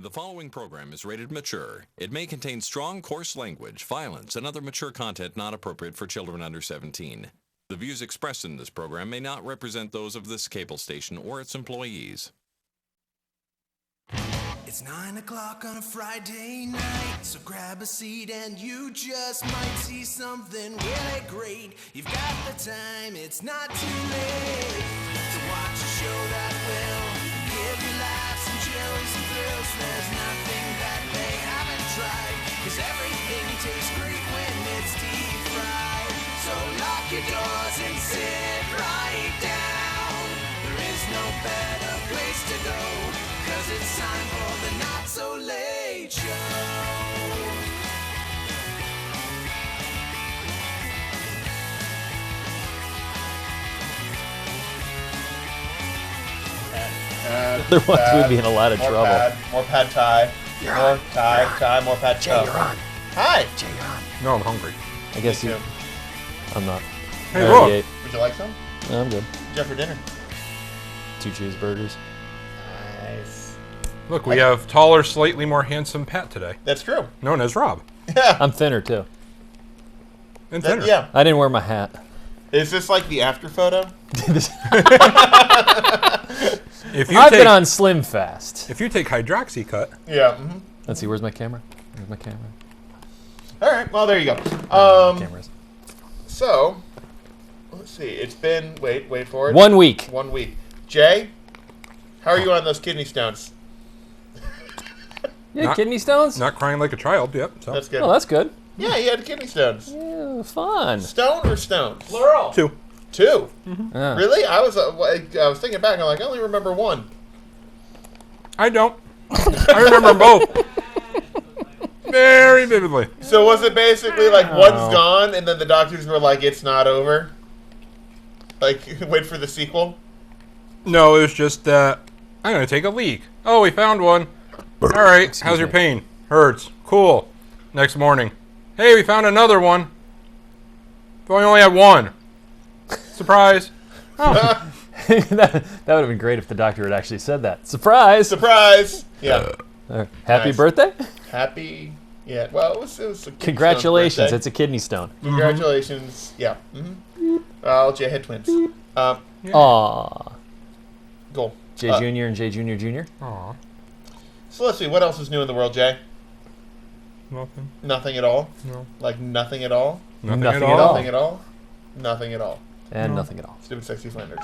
The following program is rated mature. It may contain strong, coarse language, violence, and other mature content not appropriate for children under 17. The views expressed in this program may not represent those of this cable station or its employees. It's 9 o'clock on a Friday night, so grab a seat and you just might see something really great. You've got the time, it's not too late to watch a show that will give you laughs and chills and thrills. There's nothing that they haven't tried, 'cause everything tastes great when it's deep fried. So lock your doors and sit right down. There is no better place to go, 'cause it's time for the Not So Late Show. Otherwise, we'd be in a lot of trouble. More pad thai. You're more on. thai, more pad Jay, thai. you're on. Hi. Jay, you're on. No, I'm hungry. I guess Me you. too. I'm not. Hey, I already look. ate. Would you like some? No, I'm good. What'd you have for dinner? 2 cheeseburgers. Nice. Look, we have taller, slightly more handsome Pat today, That's true. known as Rob. Yeah. I'm thinner too. And thinner. Yeah. I didn't wear my hat. Is this like the after photo? If you I've take been on Slim Fast. if you take Hydroxycut, Yeah. Mm-hmm. Let's see. Where's my camera? Where's my camera? All right. Well, there you go. Cameras. So, let's see. It's been wait for it. 1 week. 1 week. Jay, how are you on those kidney stones? You had Not- kidney stones? not crying like a child. Yep. So That's good. Oh, that's good. Yeah, you had kidney stones. Yeah, fun. Stone or stones? Plural. 2. Two. Yeah. Really? I was thinking back. I'm like, I only remember one. I don't. I remember them both very vividly. So was it basically like one's gone, and then the doctors were like, "It's not over." Like, wait for the sequel. No, it was just I'm gonna take a leak. Oh, we found one. All right. How's your me. pain? Hurts. Cool. Next morning. Hey, we found another one. But we only had one. Surprise. that would have been great if the doctor had actually said that. Surprise! Surprise! Yeah. Happy Nice. birthday! Happy. Yeah. Well, it was a kidney Congratulations, stone's birthday. it's a kidney stone. Congratulations. Yeah. Mm-hmm. Well, Jay had twins. Aww. Cool. Jay Jr. and Jay Jr. Jr. Aw. So let's see. What else is new in the world, Jay? Nothing. Nothing at all. No. Like nothing at all. Nothing, Nothing at at all. all. Nothing at all. Nothing at all. And nothing at all. Stupid, sexy Flanders.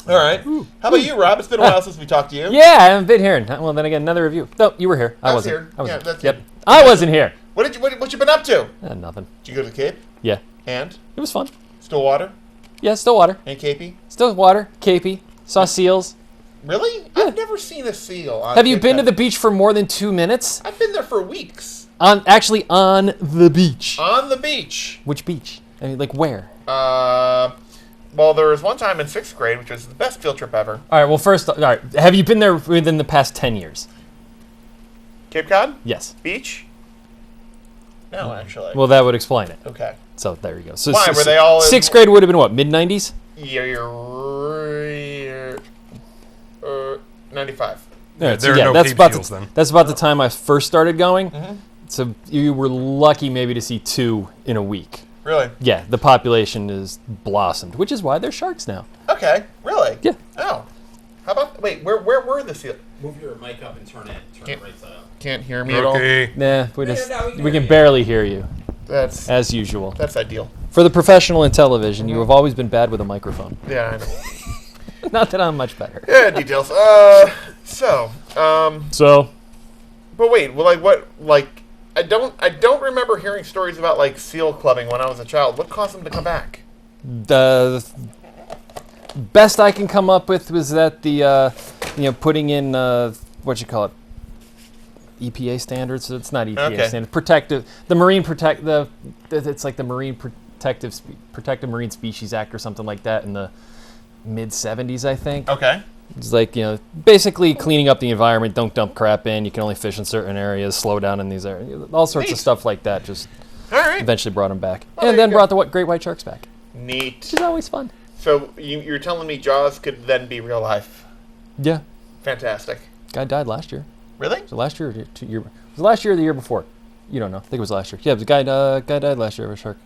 All right. How about you, Rob? It's been a while since we talked to you. Yeah, I haven't been here. Well, then again, another review. No, you were here. I I was wasn't. here. I wasn't. Yeah, that's yep. it. I wasn't here. What you been up to? Nothing. Did you go to the Cape? Yeah. And It was fun. Stillwater Yeah, still water. and Capey? Still water. Capey. Saw seals. Really? I've never seen a seal. On Have you Cape been to Cod. the beach for more than 2 minutes? I've been there for weeks. Actually, on the beach. On the beach. Which beach? I mean, like where? Well, there was one time in 6th grade, which was the best field trip ever. All right. Well, first, all right. Have you been there within the past 10 years? Cape Cod? Yes. Beach? No, actually. Well, that would explain it. Okay. So there you go. So Why, were they all in- 6th grade would have been what? Mid 90s? Year 95. Yeah, there are no that's Cape about seals the, then. that's about the time I first started going. Mm-hmm. So you were lucky maybe to see 2 in a week. Really? Yeah, the population is blossomed, which is why they're sharks now. Okay. Really? Yeah. Oh. How about, wait, where were the seals? Move your mic up and turn it right side up. Can't hear me at all? Okay. Nah, no, we can we hear can you. barely hear you, That's as usual. ideal. For the professional in television, you have always been bad with a microphone. Yeah, I know. Not that I'm much better. Yeah, details. So, but wait, well, I don't remember hearing stories about, like, seal clubbing when I was a child. What caused them to come back? The best I can come up with was that putting in what you call it, EPA standards. So it's not EPA Okay. standard. Protective, the Marine Protect it's like the Marine Protective Marine Species Act or something like that in the mid 70s, I think. Okay. It's like, basically cleaning up the environment. Don't dump crap in. You can only fish in certain areas. Slow down in these areas. All sorts Neat. of stuff like that. Just All right. eventually brought them back, Well, there and then you go. brought the great white sharks back, Neat. which is always fun. So you're telling me Jaws could then be real life? Yeah, Fantastic. guy died last year. Really? Was it last year or 2 year? Was it last year or the year before? You don't know. I think it was last year. Yeah, the guy died last year of a shark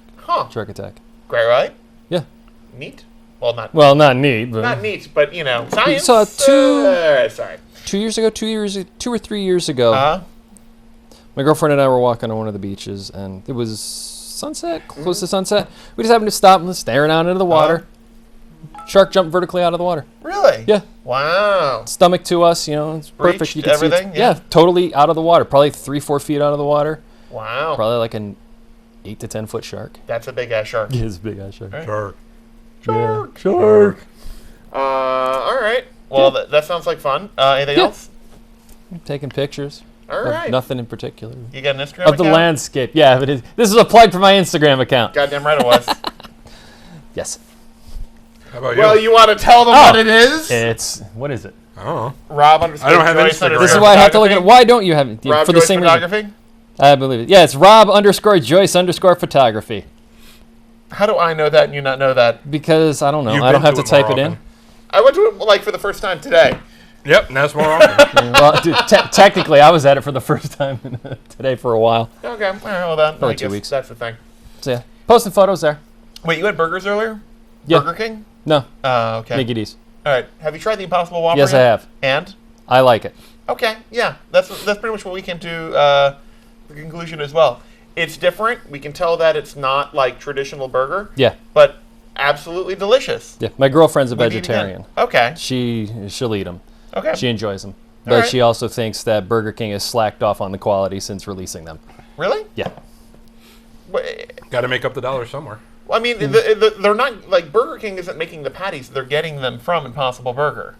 attack. Great, right? Yeah. Neat? Well, not Well, not neat, but not neat, but science. saw Sorry. 2 years ago, 2 or 3 years ago. My girlfriend and I were walking on one of the beaches, and it was sunset, close to sunset. We just happened to stop and was staring out into the water. Shark jumped vertically out of the water. Really? Yeah. Wow. Stomach to us, it's perfect. Breached You can see everything? it's, Yeah. totally out of the water. Probably 3-4 feet out of the water. Wow. Probably like an 8 to 10 foot shark. That's a big ass shark. It's a big ass shark. Shark. Shark. Shark. All right. Well, that sounds like fun. Anything Yeah. else? Taking pictures. All Of right. nothing in particular. You got an Instagram Of the account? landscape. Yeah, but this is a plug for my Instagram account. Goddamn right it was. Yes. How about you? Well, you want to tell them what it is? What is it? I don't know. Rob _ I don't have Joyce Instagram. _. This is why I have to look at it. Why don't you have it? Rob For the Joyce same reason. photography? I believe it. Yeah, it's Rob _ Joyce _ photography. How do I know that and you not know that? Because I don't know. You've I don't been have to to it more type it in. often. I went to it for the first time today. Yep, and that's more often. Well, dude, technically, I was at it for the first time today for a while. Okay. All right. Well, then Probably I 2 guess weeks. that's the thing. So yeah, posting photos there. Wait, you had burgers earlier? Yeah. Burger King? No, Okay. Mickey D's. All right. Have you tried the Impossible Whopper? Yes, yet? I have. And? I like it. Okay. Yeah. That's pretty much what we came to the conclusion as well. It's different. We can tell that it's not like traditional burger. Yeah, But absolutely delicious. yeah. My girlfriend's a We'd eat again. vegetarian. Okay. She'll eat them. Okay. She enjoys them. All But right. she also thinks that Burger King has slacked off on the quality since releasing them. Really? Yeah. Got to make up the dollar somewhere. Well, I mean, they're not like Burger King isn't making the patties; they're getting them from Impossible Burger.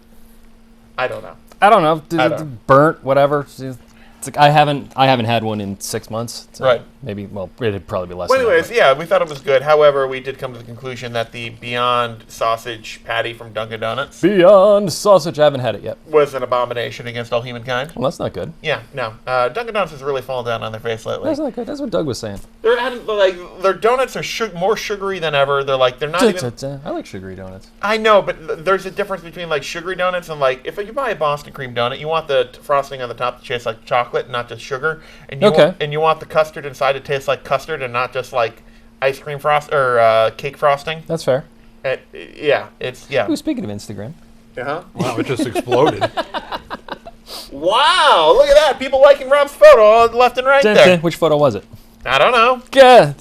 I don't know. I don't know. I don't- Burnt, whatever. It's like I haven't had one in 6 months. So Right. Maybe. Well, it'd probably be less. Well, than that, anyways, but- yeah, we thought it was good. However, we did come to the conclusion that the Beyond Sausage patty from Dunkin' Donuts Beyond Sausage, I haven't had it yet. was an abomination against all humankind. Well, that's not good. Yeah, no. Dunkin' Donuts has really fallen down on their face lately. That's not good. That's what Doug was saying. Their donuts are more sugary than ever. They're not even. I like sugary donuts. I know, but there's a difference between like sugary donuts and like if you buy a Boston cream donut, you want the frosting on the top to taste like chocolate, not just sugar. And you Okay. and you want the custard inside to taste like custard and not just like ice cream frost or cake frosting. That's fair. Yeah, it's yeah. Ooh, speaking of Instagram, Uh-huh. Wow, it just exploded. Wow, look at that! People liking Rob's photo left and right there. which photo was it? I don't know. Yeah,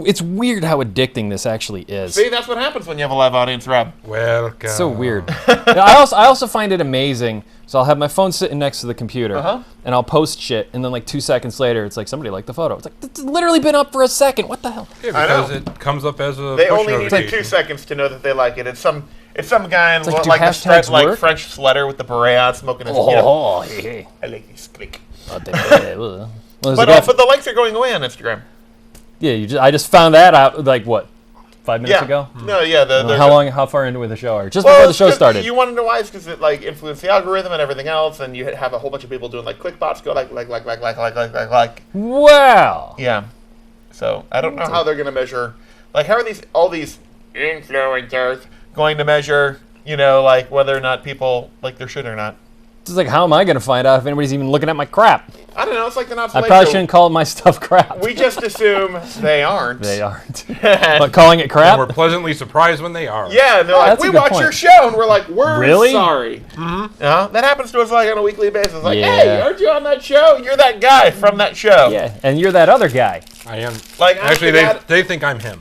it's weird how addicting this actually is. See, that's what happens when you have a live audience, Rob. Welcome. It's so weird. I also find it amazing. So I'll have my phone sitting next to the computer, and I'll post shit, and then like 2 seconds later, it's like somebody liked the photo. It's like it's literally been up for a second. What the hell? Yeah, I know. because it comes up as a They push only need like notification. 2 seconds to know that they like it. It's some guy in like, like, do a hashtags like work? French sweater with the beret on, smoking his. Hey. I like this click. Well, there's a But guy but the likes are going away on Instagram. yeah, I just found that out like what, 5 minutes ago. No, yeah. How far into the show are you? Just Well, before the show it's 'cause started. You want to know why? It's because it like influenced the algorithm and everything else, and you have a whole bunch of people doing like clickbots go like. Wow. Yeah. So I don't know how they're gonna measure. Like, how are all these influencers going to measure? Like whether or not people like their shit or not. It's like, how am I going to find out if anybody's even looking at my crap? I don't know. It's like the Not I So probably Late shouldn't call my stuff crap. We just assume they aren't. They aren't. But calling it And we're crap? pleasantly surprised when they are. Yeah, and they're like, that's a we good watch point. your show, and we're like, we're Really? sorry. Mm-hmm. That happens to us like on a weekly basis. Like, Yeah. hey, aren't you on that show? You're that guy from that show. Yeah, and you're that other guy. I am. Like, Actually, they think I'm him.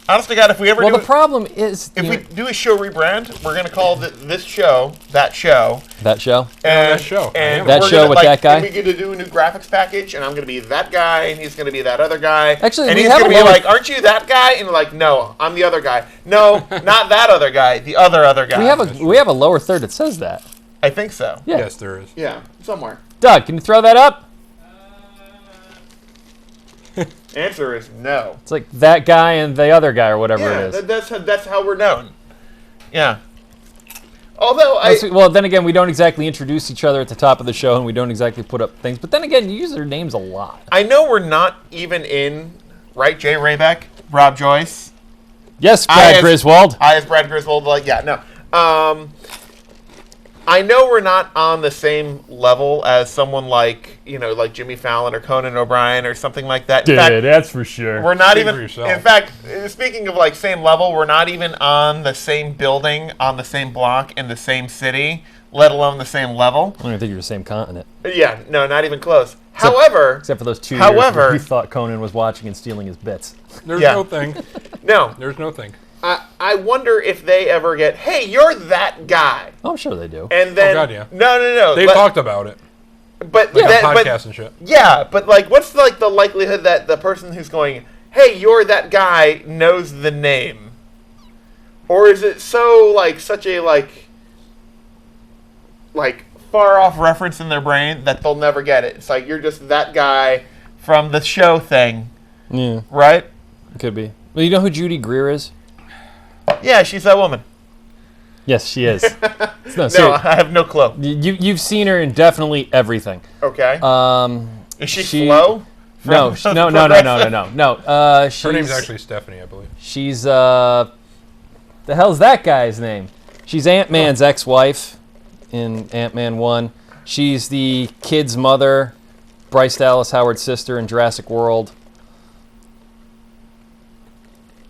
honest to God, if we ever Well, do the problem is if we do a show rebrand, we're gonna call this show that show. that show. And, that show. And That we're show gonna, with that guy? We're going to do a new graphics package, and I'm going to be that guy, and he's going to be that other guy. Actually, and we he's have going to a be lower- like, "Aren't you that guy?" And like, "No, I'm the other guy." No, not that other guy. The other guy. We have a lower third that says that. I think so. Yeah. Yes, there is. Yeah, somewhere. Doug, can you throw that up? Answer is no. It's like that guy and the other guy or whatever Yeah, it is. that's how we're known. Yeah. Although Well, then again, we don't exactly introduce each other at the top of the show, and we don't exactly put up things. But then again, you use their names a lot. I know we're not even in, right, Jay Raybeck, Rob Joyce. Yes, I Brad as- Griswold. I as Brad Griswold, like, yeah, no. I know we're not on the same level as someone like, like Jimmy Fallon or Conan O'Brien or something like that. In fact, that's for sure. we're not Speak even. for yourself. In fact, speaking of like same level, we're not even on the same building, on the same block, in the same city, let alone the same level. I don't even think you're the same continent. Yeah, no, not even close. However, Except for those 2 years However- where you thought Conan was watching and stealing his bits. There's Yeah. no thing. no, There's no thing. I wonder if they ever get, hey, you're that guy, Oh, I'm sure they do. and then God, yeah. no, They've talked about it. but Like then, on but podcasts and shit. yeah, but like, what's like the likelihood that the person who's going, hey, you're that guy, knows the name, or is it so like such a like far off reference in their brain that they'll never get it? It's like you're just that guy from the show thing, Yeah, right? it could be. Well, you know who Judy Greer is? Yeah, she's that woman. Yes, she is. No, No, seriously. I have no clue. You've seen her in definitely everything. Okay. Is she Flo? No, no. Her She's, name's actually Stephanie, I believe. She's the hell's that guy's name? She's Ant-Man's ex-wife in Ant-Man 1. She's the kid's mother, Bryce Dallas Howard's sister in Jurassic World.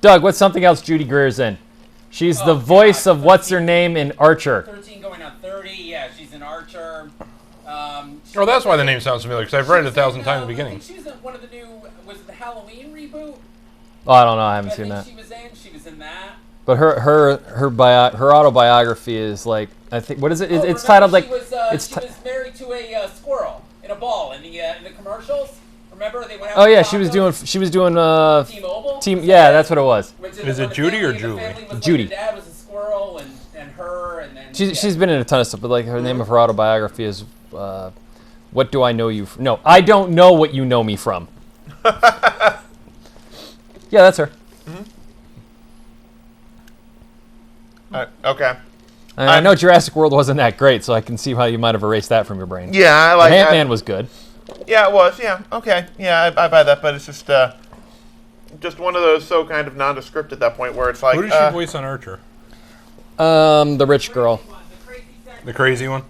Doug, what's something else Judy Greer's in? She's the voice of what's her name in Archer. 13 going on 30. Yeah, she's an Archer. Oh, that's why the name sounds familiar, because I've read it 1,000 times in the beginning. She was in one of the new. Was it the Halloween reboot? Oh, I don't know. I haven't seen that. She was in. She was in that. But her autobiography is like, I think, what is it? It's titled like, She was married to a squirrel in a ball in the commercials. Remember they went out. oh to yeah, tacos? she was doing T-Mobile. yeah, that's what it was. Is it Judy or Julie? Judy. The dad was a squirrel and her and then. She's been in a ton of stuff, but like her name of her autobiography is What Do I Know You From? No, I Don't Know What You Know Me From. Yeah, that's her. Okay. I know Jurassic World wasn't that great, so I can see how you might have erased that from your brain. Yeah, I But like Ant-Man was good. Yeah, it was. Yeah, okay. Yeah, I buy that, but it's just one of those so kind of nondescript at that point where it's like. Who did she voice on Archer? The rich girl. The crazy one?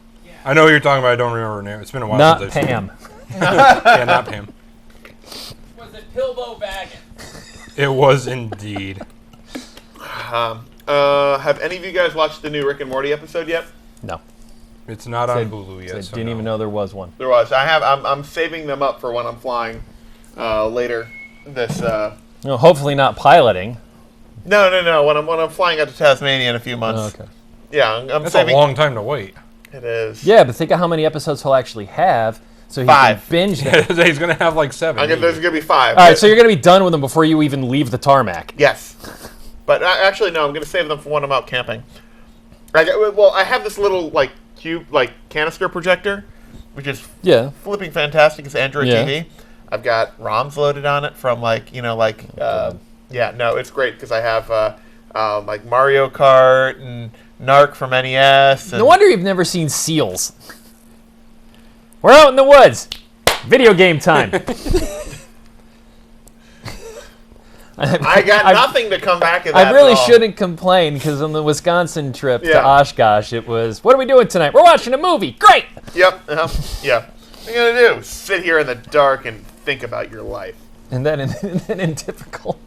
I know who you're talking about. I don't remember her name. It's been a while Not since I've seen Pam. it. Yeah, not Pam. Was it Bilbo Baggins? It was indeed. Have any of you guys watched the new Rick and Morty episode yet? No. It's not on Hulu I yet. so didn't no. even know there was one. There was. I have. I'm saving them up for when I'm flying later. This. No, hopefully not piloting. No. When I'm flying out to Tasmania in a few months. Oh, okay. Yeah, I'm That's saving. a long time to wait. It is. Yeah, but think of how many episodes he'll actually have, so he 5. can binge them. He's going to have like 7. There's gonna be 5. All right, so you're gonna be done with them before you even leave the tarmac. Yes. But actually, no. I'm gonna save them for when I'm out camping. I have this little cube canister projector, which is Yeah. flipping fantastic. It's Android Yeah. TV. I've got ROMs loaded on it from yeah, no, it's great because I have like Mario Kart and Narc from NES. And No wonder you've never seen seals. We're out in the woods. Video game time. I got nothing to come back at that. I really at all. shouldn't complain because on the Wisconsin trip to Yeah. Oshkosh, it was, what are we doing tonight? We're watching a movie. Great. Yep. Yeah. What are you gonna do? Sit here in the dark and think about your life. And then in typical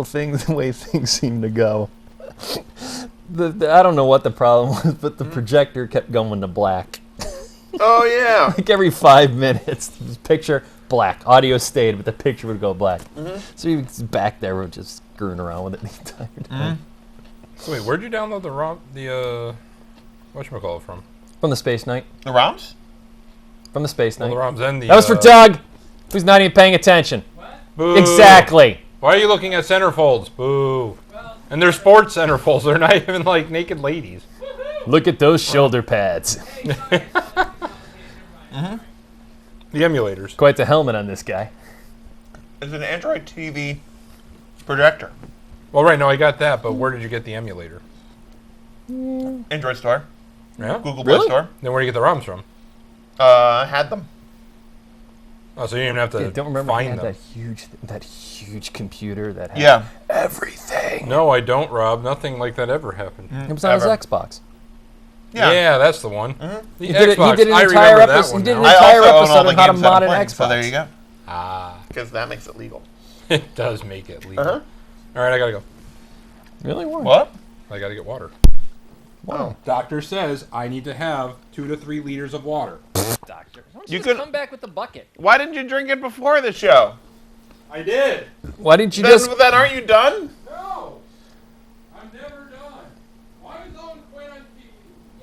things, the way things seem to go. I don't know what the problem was, but the projector kept going to black. Oh yeah. Like every 5 minutes, this picture black, audio stayed, but the picture would go black. So he was back there, we're just screwing around with it the entire time. So wait, where'd you download the whatchamacallit from? From the Space Night. The ROMs? From the Space Well, Night. the ROMs and the. That was for Doug, who's not even paying attention. Boo. Exactly. Why are you looking at centerfolds? Boo. And they're sports centerfolds. They're not even like naked ladies. Look at those shoulder pads. The emulators. Quite the helmet on this guy. It's an Android TV projector. Well, right, no, I got that, but where did you get the emulator? Android Store. Yeah. Google Play Really? Store. Then where do you get the ROMs from? I had them. Oh, so you didn't have to I don't remember he find had them. that huge computer that had Yeah. everything. No, I don't, Rob. Nothing like that ever happened. It was on his Ever. Xbox. Yeah, that's the one. The He did, Xbox. he did an I entire remember that episode. one He did an now. I entire also own all episode the on how to games that mod I'm an playing, Xbox. so there you go. Ah, Because that makes it legal. it does make it legal. Uh-huh. All right, I gotta go. Really? Why? What? I gotta get water. Oh. Doctor says I need to have 2 to 3 liters of water. Doctor. Why don't You you could- come back with the bucket? Why didn't you drink it before the show? I did. Why didn't you Then, just... then aren't you done? No, I'm never done. Why is on when I'm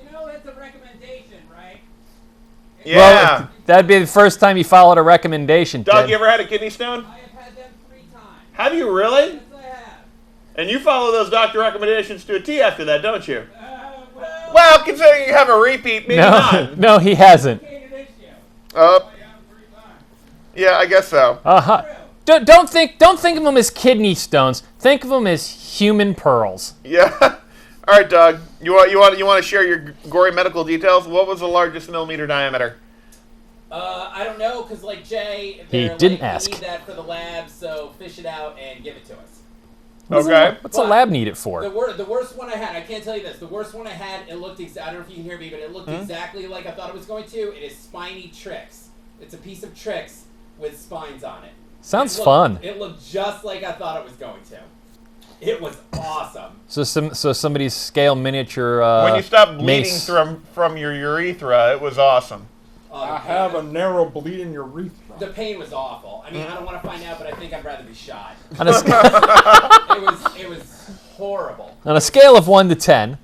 You know, that's a recommendation, right? Yeah. Well, that'd be the first time you followed a recommendation, Doug, Ted. you ever had a kidney stone? I have had them 3 times. Have you really? Yes, I have. And you follow those doctor recommendations to a T after that, don't you? Well, Well, considering you have a repeat, maybe No, not. no, he hasn't. ain't an issue. Uh, yeah, I guess so. Uh-huh. Don't think of them as kidney stones. Think of them as human pearls. Yeah. All right, Doug. You want to share your gory medical details? What was the largest millimeter diameter? I don't know, because like Jay, He they're didn't like, ask. We need that for the lab, so fish it out and give it to us. Okay. What's a lab need it for? The worst one I had, I can't tell you this. The worst one I had, it looked I don't know if you can hear me, but it looked exactly like I thought it was going to. It is Spiny Tricks. It's a piece of Tricks with spines on it. Sounds It looked- fun. It looked just like I thought it was going to. It was awesome. So somebody's scale miniature. When you stopped bleeding mace. from your urethra, it was awesome. The pain- narrow bleed in your urethra. The pain was awful. I mean, I don't want to find out, but I think I'd rather be shot. On a, It was horrible. on a scale of 1 to 10,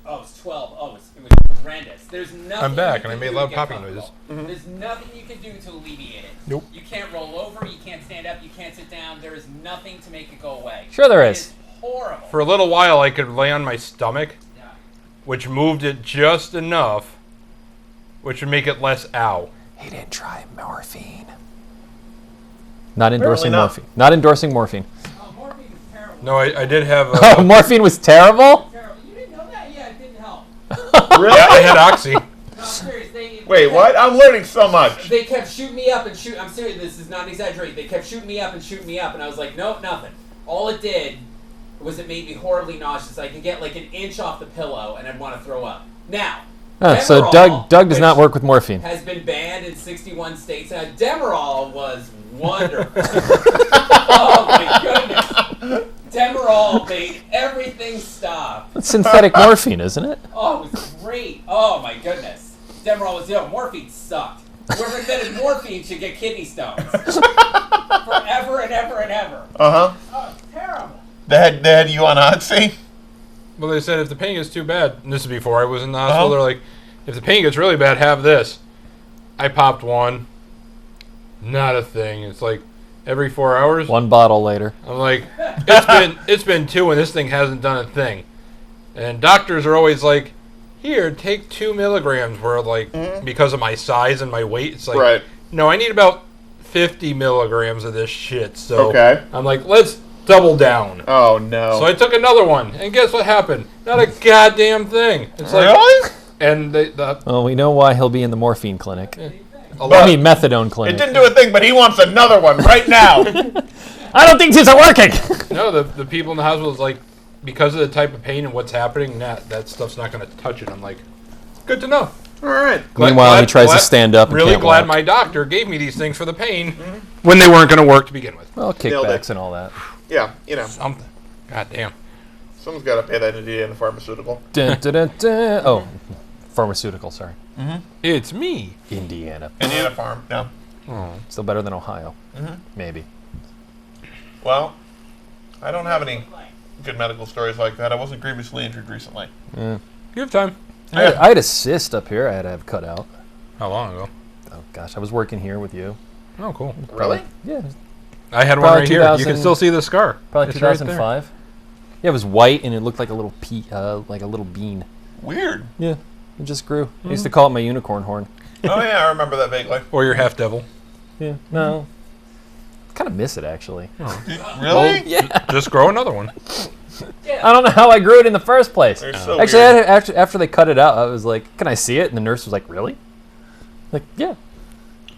Oh, it was 12. Oh, it was horrendous. There's nothing. I'm back, you and I can made do loud to get popping comfortable. noises. There's nothing you can do to alleviate it. Nope. You can't roll over. You can't stand up. You can't sit down. There is nothing to make it go away. Sure there It is. horrible. For a little while, I could lay on my stomach, Yeah. which moved it just enough, which would make it less ow. he didn't try morphine. Not endorsing not. morphine. Not endorsing morphine. Oh, morphine is terrible. No, I did have. Oh, morphine was terrible? Terrible. You didn't know that? Yeah, it didn't help. Really? I had oxy. No, I'm serious. Wait, what? I'm learning so much. They kept shooting me up and shoot. I'm serious. This is not an exaggeration. They kept shooting me up, and I was like, nope, nothing. All it did was it made me horribly nauseous. I could get like an inch off the pillow, and I'd want to throw up. Now, So Demerol, Doug does not which work with morphine. has been banned in 61 states. Now, Demerol was wonderful. Oh my goodness. Demerol made everything stop. It's synthetic morphine, isn't it? Oh, it was great. Oh my goodness. Demerol was, morphine sucked. Whoever invented morphine should get kidney stones. Forever and ever and ever. Uh-huh. Oh, it's terrible. They had you on Oxy? Well, they said if the pain gets too bad, and this is before I was in the hospital, Uh-huh. they're like, if the pain gets really bad, have this. I popped one. Not a thing. It's like every 4 hours. One bottle later. I'm like, it's been 2 and this thing hasn't done a thing. And doctors are always like, here, take 2 milligrams. Where like because of my size and my weight, it's like, Right. no, I need about 50 milligrams of this shit. So Okay. I'm like, let's double down. Oh, no. So I took another one, and guess what happened? Not a goddamn thing. It's like, Really? and Well, we know why he'll be in the morphine clinic. a I lot, mean, methadone It clinic. didn't do a thing, but he wants another one right now. I don't think these are working. no, the people in the hospital is like, because of the type of pain and what's happening, that stuff's not going to touch it. I'm like, good to know. All right. Meanwhile, he tries to stand up and Really can't glad walk. my doctor gave me these things for the pain when they weren't going to work to begin with. Well, Nailed it. kickbacks and all that. Yeah, Something. God damn. someone's got to pay that Indiana pharmaceutical. Dun, dun, dun, dun. Oh, pharmaceutical, sorry. It's me. Indiana. Indiana Farm, yeah. Still better than Ohio. Maybe. Well, I don't have any good medical stories like that. I wasn't grievously injured recently. You have time. I had a cyst up here I had to have cut out. How long ago? Oh, gosh. I was working here with you. Oh, cool. Really? Yeah. I had one Probably right here. You 2000 can still see the scar. Probably It's right there. 2005. Yeah, it was white and it looked like a little like a little bean. Weird. Yeah. It just grew. I used to call it my unicorn horn. Oh, yeah, I remember that vaguely. Or your half devil. Yeah. No. Kind of miss it, actually. Really? Just grow another one. I don't know how I grew it in the first place. They're so Actually, weird. after they cut it out, I was like, "Can I see it?" And the nurse was like, "Really?" Like, yeah.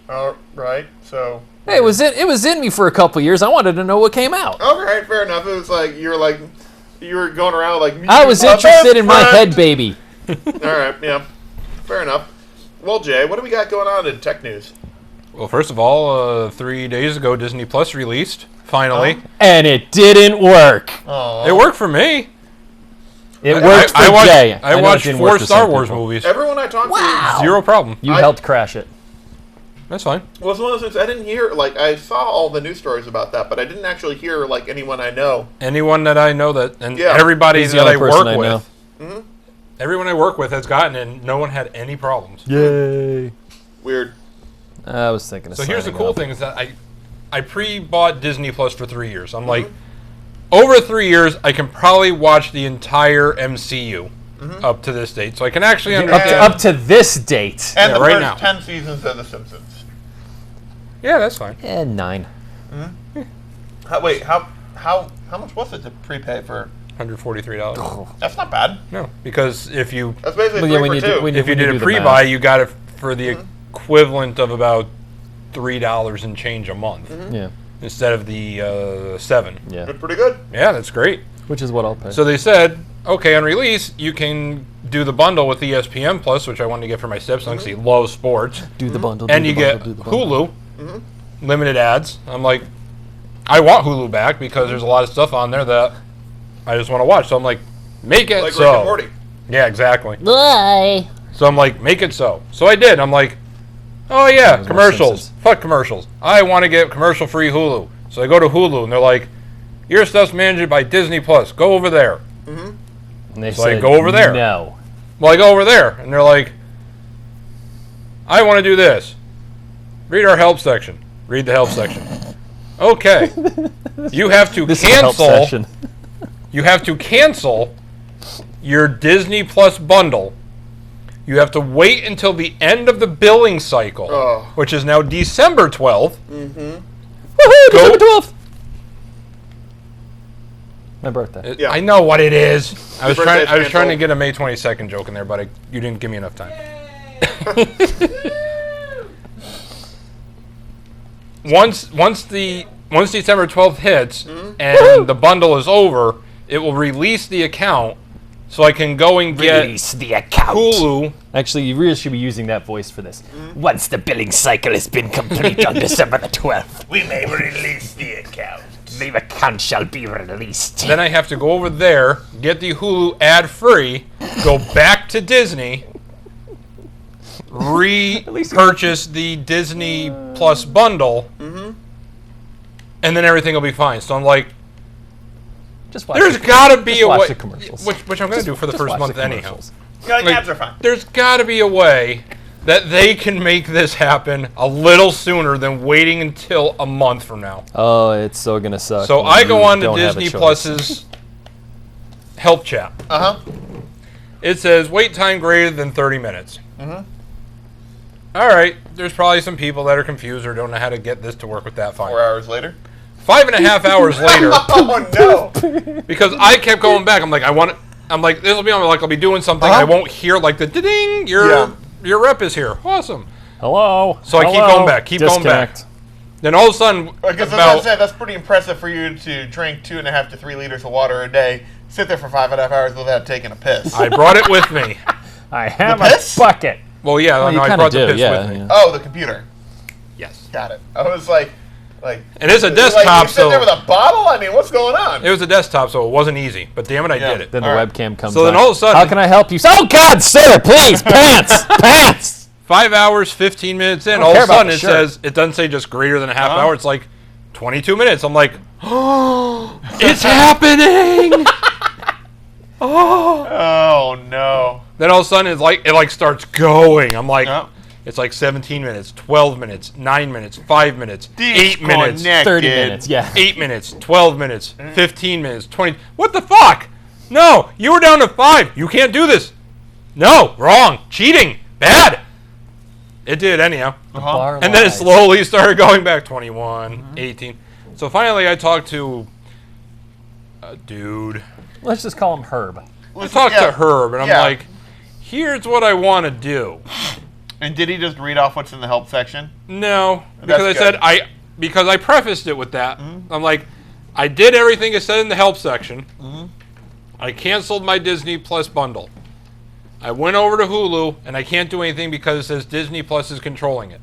All right, so... Hey, it was in me for a couple years. I wanted to know what came out. All right, fair enough. It was like, you were going around like... I was "My interested best in my friend." head baby. right, yeah. Fair enough. Well, Jay, what do we got going on in tech news? Well, first of all, 3 days ago, Disney Plus released, finally. And it didn't work. Oh. It worked for me. It worked for Jay. I know it watched didn't 4 work for Star some Wars people. movies. Everyone I talked to... Zero problem. You helped crash it. That's fine. Well, it's one of those things I didn't hear. Like, I saw all the news stories about that, but I didn't actually hear, like, anyone I know. Anyone that I know that, and Yeah. everybody He's the that only I person work I with, know. everyone I work with has gotten it, and no one had any problems. Yay. Weird. I was thinking of So here's the signing cool up. thing is that I pre-bought Disney Plus for 3 years. I'm like, over 3 years, I can probably watch the entire MCU up to this date. So I can actually understand. Up to this date. And Yeah, the right first now. 10 seasons of The Simpsons. Yeah, that's fine. 9. How much was it to prepay for? $143. That's not bad. No, because if you That's basically Well, yeah, 3 when for you 2. do- when you- if you did do a the pre-buy, math. you got it for the equivalent of about $3 and change a month Yeah. instead of the $7. Yeah. It's pretty good. Yeah, that's great. Which is what I'll pay. So they said, okay, on release, you can do the bundle with ESPN Plus, which I wanted to get for my stepson because he loves sports, do the bundle. and do you the get bundle, do the bundle. Hulu, limited ads. I'm like, I want Hulu back because there's a lot of stuff on there that I just want to watch. So I'm like, make it Like so. Rick and Morty. Yeah, exactly. Bye. So I'm like, make it so. So I did. I'm like, oh yeah, more commercials. Simpsons. Fuck commercials. I want to get commercial-free Hulu. So I go to Hulu, and they're like, your stuff's managed by Disney Plus. Go over there. And they So I said, go over there. No. Well, I go over there, and they're like, I want to do this. Read our help section. Read the help section. Okay. You have to This is a help cancel. session. You have to cancel your Disney Plus bundle. You have to wait until the end of the billing cycle, Oh. which is now December 12th. Woohoo! Go- December 12th. My birthday. Yeah. I know what it is. I was birthday's trying to canceled. get a May 22nd joke in there, but you didn't give me enough time. Once December 12th hits and the bundle is over, it will release the account so I can go and get Release the account. Hulu. Actually, you really should be using that voice for this. Once the billing cycle has been complete on December the 12th, We may release the account. the account shall be released. Then I have to go over there, get the Hulu ad-free, go back to Disney, repurchase the Disney Plus bundle, and then everything will be fine. So I'm like, Just watch there's the- got to be just a watch way, the commercials. which I'm going to do for the Just first watch month the anyhow. commercials. Yeah, like, Like, ads are fine. There's got to be a way that they can make this happen a little sooner than waiting until a month from now. Oh, it's so gonna suck. So when I go you on to don't have a Disney choice. Plus's help chat. It says wait time greater than 30 minutes. All right, there's probably some people that are confused or don't know how to get this to work with that. Fine. 4 hours later. 5.5 hours later, Oh, no. because I kept going back. I'm like, this will be on. Like, I'll be doing something. I won't hear like the ding. Your rep is here. Awesome. Hello. So I keep Hello? going back. Keep going back. Disconnect. Then all of a sudden, Because as I said, that's pretty impressive for you to drink 2.5 to 3 liters of water a day, sit there for 5.5 hours without taking a piss. I brought it with me. I have The a piss? bucket. Well, yeah, Well, you no, I kinda brought the do, piss yeah, with me. yeah. Oh, the computer. Yes. Got it. I was like, And it's a like, desktop, you sit there with so a bottle? I mean, what's going on? it was a desktop, so it wasn't easy. But damn it, I Yeah. did it. Then the All right. webcam comes So then on. all of a sudden- how can I help you? Oh God, sir, please, pants, pants. 5 hours, 15 minutes in, don't all of care a about sudden the it shirt. says, it doesn't say just greater than a half hour, it's like 22 minutes. I'm like, oh, it's happening! Oh, no. Then all of a sudden it starts going. I'm like, Yep. it's like 17 minutes, 12 minutes, 9 minutes, 5 minutes, 8 minutes, Disconnected. 30 minutes. Yeah. 8 minutes, 12 minutes, 15 minutes, 20. What the fuck? No, you were down to 5. You can't do this. No, wrong. Cheating. Bad. It did anyhow. Bar And then it lies. slowly started going back 21, 18. So finally I talked to a dude. Let's just call him Herb. I talked to Herb and I'm Yeah. like, here's what I want to do. And did he just read off what's in the help section? No, because I That's said good. because I prefaced it with that. I'm like, I did everything it said in the help section. I canceled my Disney Plus bundle. I went over to Hulu, and I can't do anything because it says Disney Plus is controlling it.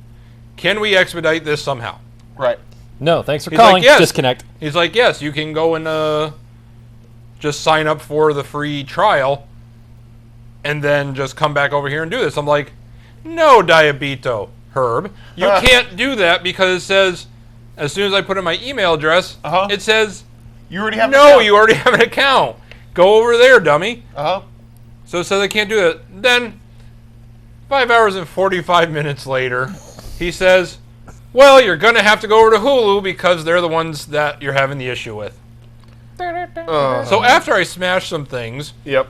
Can we expedite this somehow? Right. No, thanks for He's calling. like, yes. Disconnect. He's like, yes, you can go and just sign up for the free trial and then just come back over here and do this. I'm like, no, Diabito, Herb. You can't do that because it says, as soon as I put in my email address, it says, you already have no, you already have an account. Go over there, dummy. Uh-huh. So it says I can't do it. Then, 5 hours and 45 minutes later, he says, well, you're going to have to go over to Hulu because they're the ones that you're having the issue with. So after I smash some things, Yep.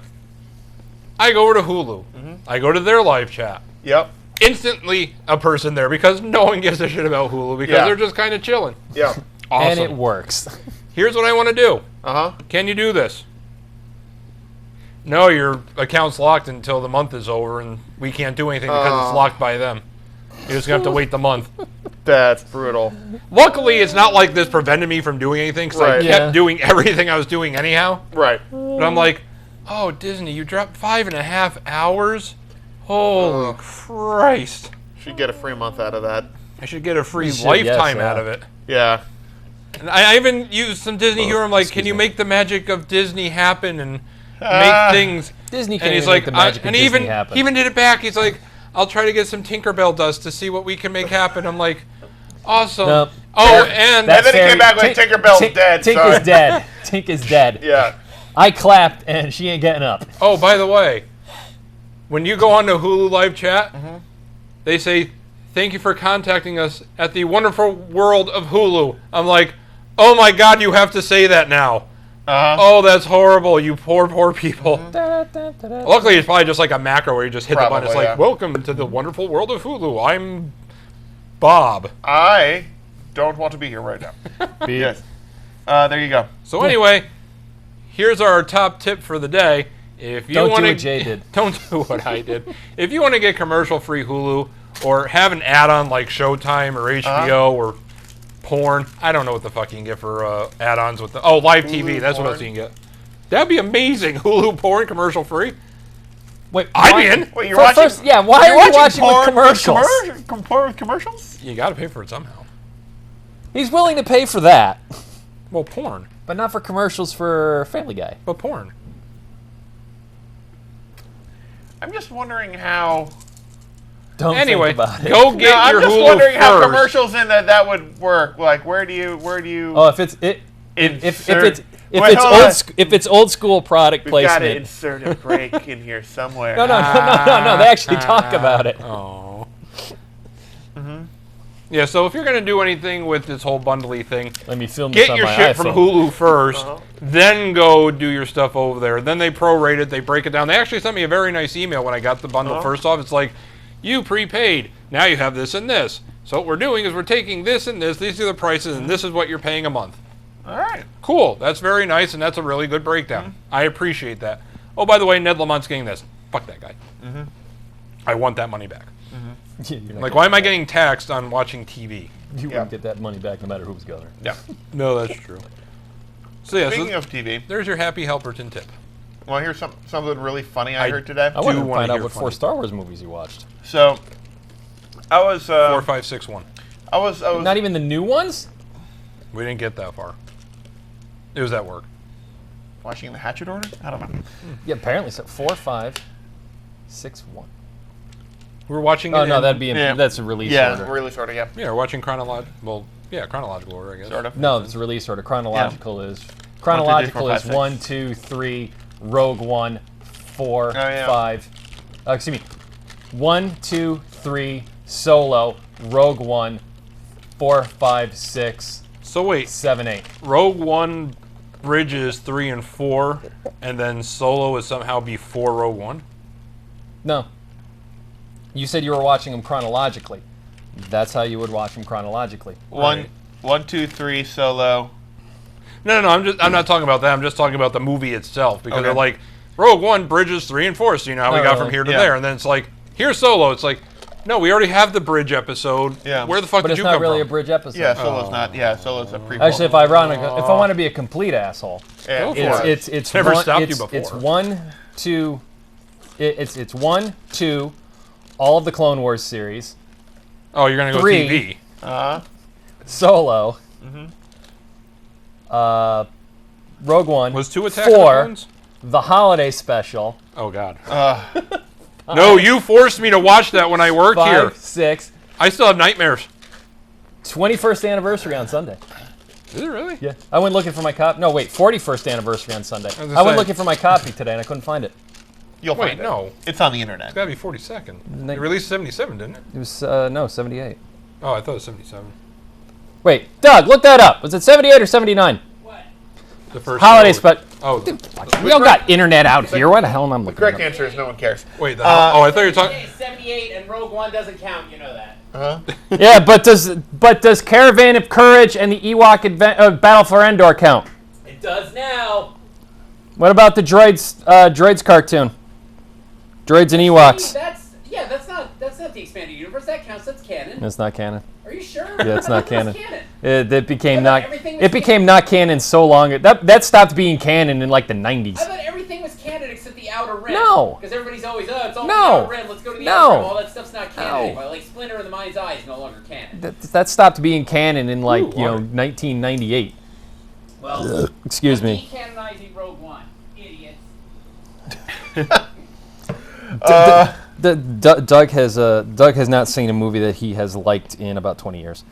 I go over to Hulu. I go to their live chat. Yep. Instantly a person there because no one gives a shit about Hulu because they're just kind of chilling. Yep. Awesome. And it works. Here's what I want to do. Uh-huh. Can you do this? No, your account's locked until the month is over and we can't do anything because it's locked by them. You're just going to have to wait the month. That's brutal. Luckily, it's not like this prevented me from doing anything because I Right. kept doing everything I was doing anyhow. Right. But I'm like, oh, Disney, you dropped 5.5 hours? Holy Christ. Should get a free month out of that. I should get a free should, lifetime yes, yeah. out of it. Yeah. And I even used some Disney humor. I'm like, can you make the magic of Disney happen and make things? Disney And can't he's even like, make the magic of and Disney he happen. even did it back. He's like, I'll try to get some Tinkerbell dust to see what we can make happen. I'm like, awesome. Nope. Oh, and That's- then he came back with Tinkerbell's dead, Tink sorry. is dead. Tink is dead. Yeah. I clapped and she ain't getting up. oh, by the way, when you go on to Hulu live chat, they say, thank you for contacting us at the wonderful world of Hulu. I'm like, oh my God, you have to say that now. Oh, that's horrible, you poor, poor people. Luckily, it's probably just like a macro where you just hit the button. It's Probably, like, yeah. welcome to the wonderful world of Hulu. I'm Bob. I don't want to be here right now. Yes. There you go. So anyway, here's our top tip for the day. If you Don't do want what Jay did. Don't do what I did. If you want to get commercial-free Hulu or have an add-on like Showtime or HBO or porn, I don't know what the fuck you can get for add-ons with the live TV. That's what else you can get. That'd be amazing. Hulu porn commercial-free. Wait, I'd be in. Wait, you're watching? First, yeah, why are you watching with commercials? Porn with commercials? You got to pay for it somehow. He's willing to pay for that, Well, porn, but not for commercials for Family Guy. but porn. I'm just wondering how. Don't Anyway, think about it. go get No, I'm your just Hulu wondering how first. commercials in that would work. Like, where do you? Oh, if it's it, if insert- if Wait, it's hold old on. if it's old school product We've got to placement. insert a break in here somewhere. No. They actually talk about it. Oh. Yeah, so if you're going to do anything with this whole bundly thing, Let me film this get on your my shit iPhone. from Hulu first, then go do your stuff over there. Then they prorate it, they break it down. They actually sent me a very nice email when I got the bundle first off. It's like, you prepaid, now you have this and this. So what we're doing is we're taking this and this, these are the prices, and this is what you're paying a month. All right. Cool, that's very nice, and that's a really good breakdown. I appreciate that. Oh, by the way, Ned Lamont's getting this. Fuck that guy. I want that money back. You're not Like, why am I getting taxed on watching TV? You wouldn't get that money back no matter who's governor. Yeah. No, that's true. So yeah, Speaking so of TV, there's your Happy Helperton tip. well, here's something really funny I heard today. I want to wanna find out hear what funny. 4 Star Wars movies you watched. So, I was 4, 5, 6, 1. I was Not even the new ones? We didn't get that far. It was at work. watching the Hatchet Order. I don't know. Yeah, apparently so. 4, 5, 6, 1. We were watching. Oh it no, in- that'd be Yeah. that's a release Yeah, order. really sort of. Yeah, Yeah, we're watching chronological. Well, yeah, chronological order, I guess. sort of. No, it's a release order. Chronological is 1, 2, 3, 4, chronological 5, is 6. 1, 2, 3, Rogue One, 4, yeah. 5. Excuse me. 1, 2, 3, Solo, Rogue One, 4, 5, 6, So wait, 7, 8. Rogue One bridges 3 and 4, and then Solo is somehow before Rogue One. No. You said you were watching them chronologically. That's how you would watch them chronologically. One, 1, 2, 3, Solo. No, I'm not talking about that. I'm just talking about the movie itself because Okay. they're like Rogue One bridges 3 and 4. So you know how we No, got no, from here to yeah. there, and then it's like here's Solo. It's like no, we already have the bridge episode. Yeah. Where the fuck But did it's you not come really from? a bridge episode. Yeah, Solo's not. Yeah, Solo's a prequel. Actually, if I want to be a complete asshole, yeah, Go for it's it. it's Never one, stopped it's, you before. It's 1, 2, It's 1, 2, all of the Clone Wars series, Oh, you're gonna go 3. TV. Solo, Rogue One, Was 2 Attack of the 4, Clones? the holiday special, Oh God. No, you forced me to watch that when I worked 5, here. 6, I still have nightmares. 21st anniversary on Sunday. Is it really? Yeah. I went looking for my copy. No, wait, 41st anniversary on Sunday. gonna I went say- looking for my copy today and I couldn't find it. You'll Wait, find it. no. It's on the internet. It's gotta be 42nd. Ni- It released 77, didn't it? It was, no, 78. Oh, I thought it was 77. Wait, Doug, look that up. Was it 78 or 79? What? The first Holiday Rogue- special. Oh, We all got internet out here. What the hell am I looking Correct at? answer is no one cares. wait. I thought you were talking. 78 and Rogue One doesn't count. You know that. Yeah, but does Caravan of Courage and the Ewok Battle for Endor count? It does now. What about the Droids cartoon? Droids and Ewoks. That's not the expanded universe. That counts. That's canon. It's not canon. Are you sure? Yeah, it's not canon. It's canon. It became I not. thought everything was It became not canon so long. That stopped being canon in like the 90s. I thought everything was canon except the Outer Rim. No. Because everybody's always, it's all No. the Outer Rim. Let's go to the No. Outer Rim. All that stuff's not canon No. anymore. Like Splinter in the Mind's Eye is no longer canon. That stopped being canon in like Ooh, 1998. Well, Excuse me. decanonizing Rogue One. Idiots. Doug has not seen a movie that he has liked in about 20 years.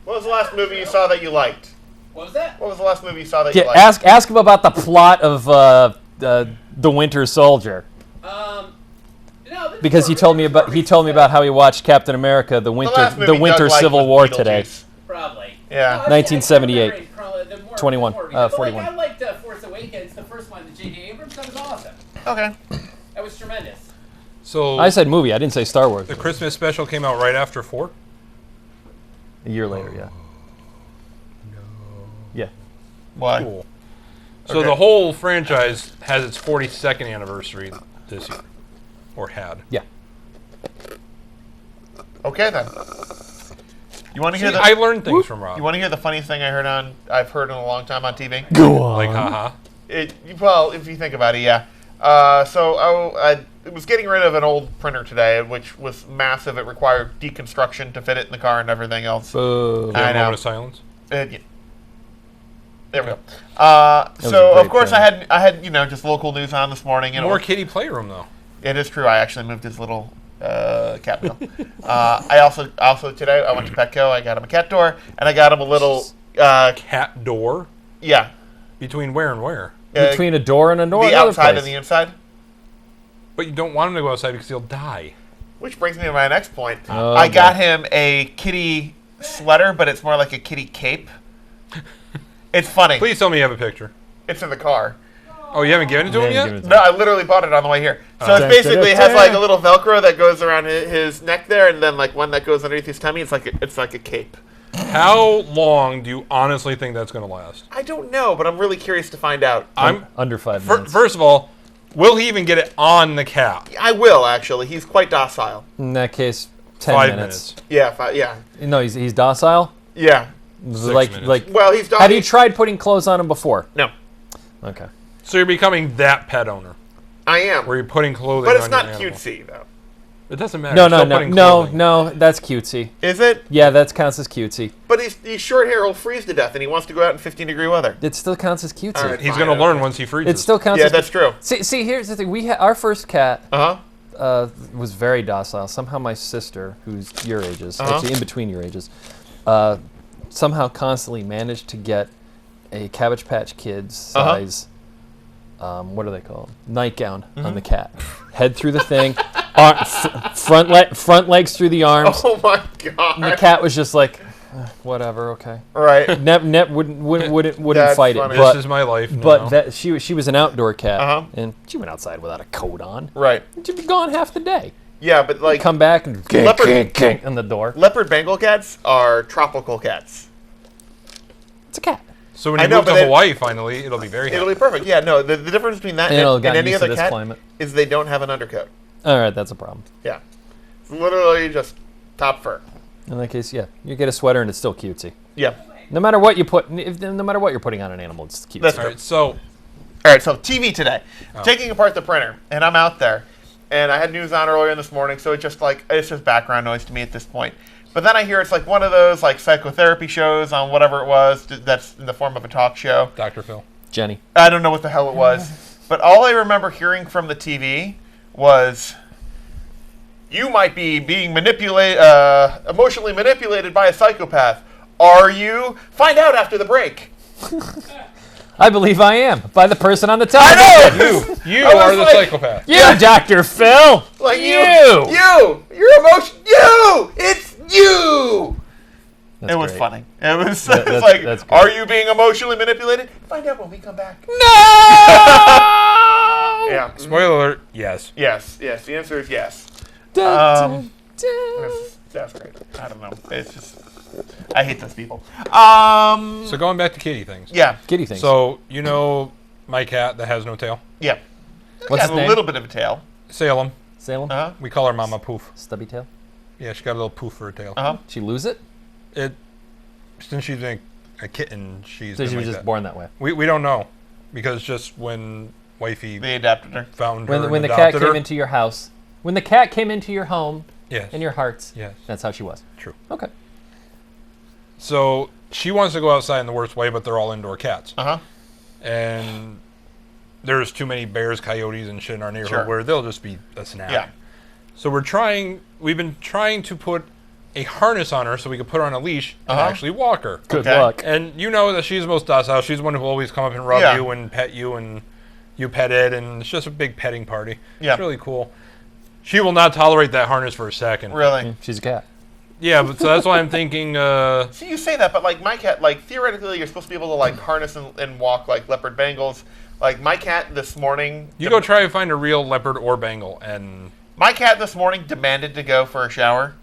What was the last movie you saw that you liked? What was that? What was the last movie you saw that Yeah, you liked? ask him about the plot of The Winter Soldier, No, this because is he told me about how he watched Captain America: The last movie Winter Doug liked Civil was War Beetlejuice. today. Probably. Yeah. 1978. 21, 41. 41. I liked Force Awakens, the first one, the J.J. Abrams. That was awesome. Okay. That was tremendous. So I said movie. I didn't say Star Wars. the Christmas special came out right after 4. A year later, yeah. Yeah. Why? Cool. So Okay. the whole franchise has its 42nd anniversary this year, or had. Yeah. Okay then. You want to See, hear the? I learned things from Rob. You want to hear the funniest thing I've heard in a long time on TV? Go on. Like, haha. Well, if you think about it, yeah. So I was getting rid of an old printer today, which was massive. It required deconstruction to fit it in the car and everything else. Boo. Do you have I a know. moment of silence? Yeah. There we go. was a So great of course thing. I had just local news on this morning. More kitty playroom though. It is true. I actually moved his little cat meal. I also today I went to Petco. I got him a cat door, and I got him a little Cat door yeah. between where and where? Between a door and a door. The another outside place. and the inside. But you don't want him to go outside because he'll die. Which brings me to my next point. Oh, I boy. got him a kitty sweater, but it's more like a kitty cape. It's funny. Please tell me you have a picture. It's in the car. Oh, you haven't given it to him Yeah, yet? give it to No, I literally bought it on the way here. So Oh. it's basically it has like a little Velcro that goes around his neck there, and then like one that goes underneath his tummy. It's like a cape. How long do you honestly think that's going to last? I don't know, but I'm really curious to find out. I'm Under 5 minutes. First of all, will he even get it on the cat? I will actually. He's quite docile. In that case, 10 5 minutes. Yeah, yeah, No, he's docile. yeah. Like minutes. Well, he's docile. Have you tried putting clothes on him before? No, Okay. So you're becoming that pet owner, I am. where you're putting clothing But it's on not your animal. cutesy though. It doesn't matter. No, You're no, still no, putting no, clothing. no. That's cutesy. Is it? Yeah, that counts as cutesy. But he's short hair. He'll freeze to death, and he wants to go out in 15-degree weather. It still counts as cutesy. All right. He's Fine, going to learn okay. once he freezes. It still counts. Yeah, as that's true. See, here's the thing. Our first cat Uh huh. was very docile. Somehow my sister, who's your ages, Uh-huh. actually in between your ages, somehow constantly managed to get a Cabbage Patch Kids Uh-huh. size, what are they called? Nightgown Mm-hmm. on the cat. Head through the thing, front legs through the arms. Oh my And the god. cat was just like, whatever, okay. Right. Nep wouldn't That's fight funny. it, This but is my life now. but that she was an outdoor cat, Uh-huh. and she went outside without a coat on. Right. She'd be gone half the day. Yeah, but like Come back and Leopard- on the door. leopard Bengal cats are tropical cats. It's a cat. So when I you know, move to but it- Hawaii finally, it'll be very It'll happy. be perfect. Yeah, no, the difference between that And it'll and get any used to other this cat climate. is they don't have an undercoat. All right, that's a problem. Yeah. It's literally just top fur. In that case, yeah, you get a sweater and it's still cutesy. Yeah. No matter what you put, no matter what you're putting on an animal, it's cute. That's All right, so All right, so TV today. Taking apart the printer, and I'm out there, and I had news on earlier this morning, so it's just background noise to me at this point. But then I hear it's like one of those like psychotherapy shows on whatever it was that's in the form of a talk show. Dr. Phil. Jenny. I don't know what the hell it was. But all I remember hearing from the TV was, you might be being emotionally manipulated by a psychopath. Are you? Find out after the break. I believe I am, by the person on the top. I know! You I was are the like- psychopath. You, Dr. Phil! Like You! your emotion, it's you! That's it was great. funny. It was that's- like, that's good. are you being emotionally manipulated? Find out when we come back. No! Yeah. Spoiler alert, yes. Yes, the answer is yes. Dun, dun. That's great. I don't know. It's just, I hate those people. Yeah. So going back to kitty things. Kitty things. So, you know my cat that has no tail? Yeah. What's Has his name? a little bit of a tail. Salem. Salem? Uh-huh. We call her Mama Poof. Stubby tail? Yeah, she got a little poof for her tail. Uh-huh. She lose it? Since she's been a kitten, she's So been she was like just that. born that way. We don't know. Because just when wifey They adapted her. found her When and the cat adopted came her. into your house, when the cat came into your home, Yes. in your hearts, Yes. that's how she was. True. Okay. So she wants to go outside in the worst way, but they're all indoor cats. Uh-huh. And there's too many bears, coyotes, and shit in our neighborhood Sure. where they'll just be a snap. Yeah. So we've been trying to put a harness on her so we could put her on a leash and Uh-huh. actually walk her. Good Okay. luck. And you know that she's the most docile. She's the one who will always come up and rub Yeah. you and pet you, and you pet it, and it's just a big petting party. Yeah. It's really cool. She will not tolerate that harness for a second. Really? She's a cat. Yeah, but so that's why I'm thinking, See, you say that, but like my cat, like theoretically, you're supposed to be able to like harness and walk like leopard Bengals. Like my cat this morning. you go try to find a real leopard or Bengal, and My cat this morning demanded to go for a shower.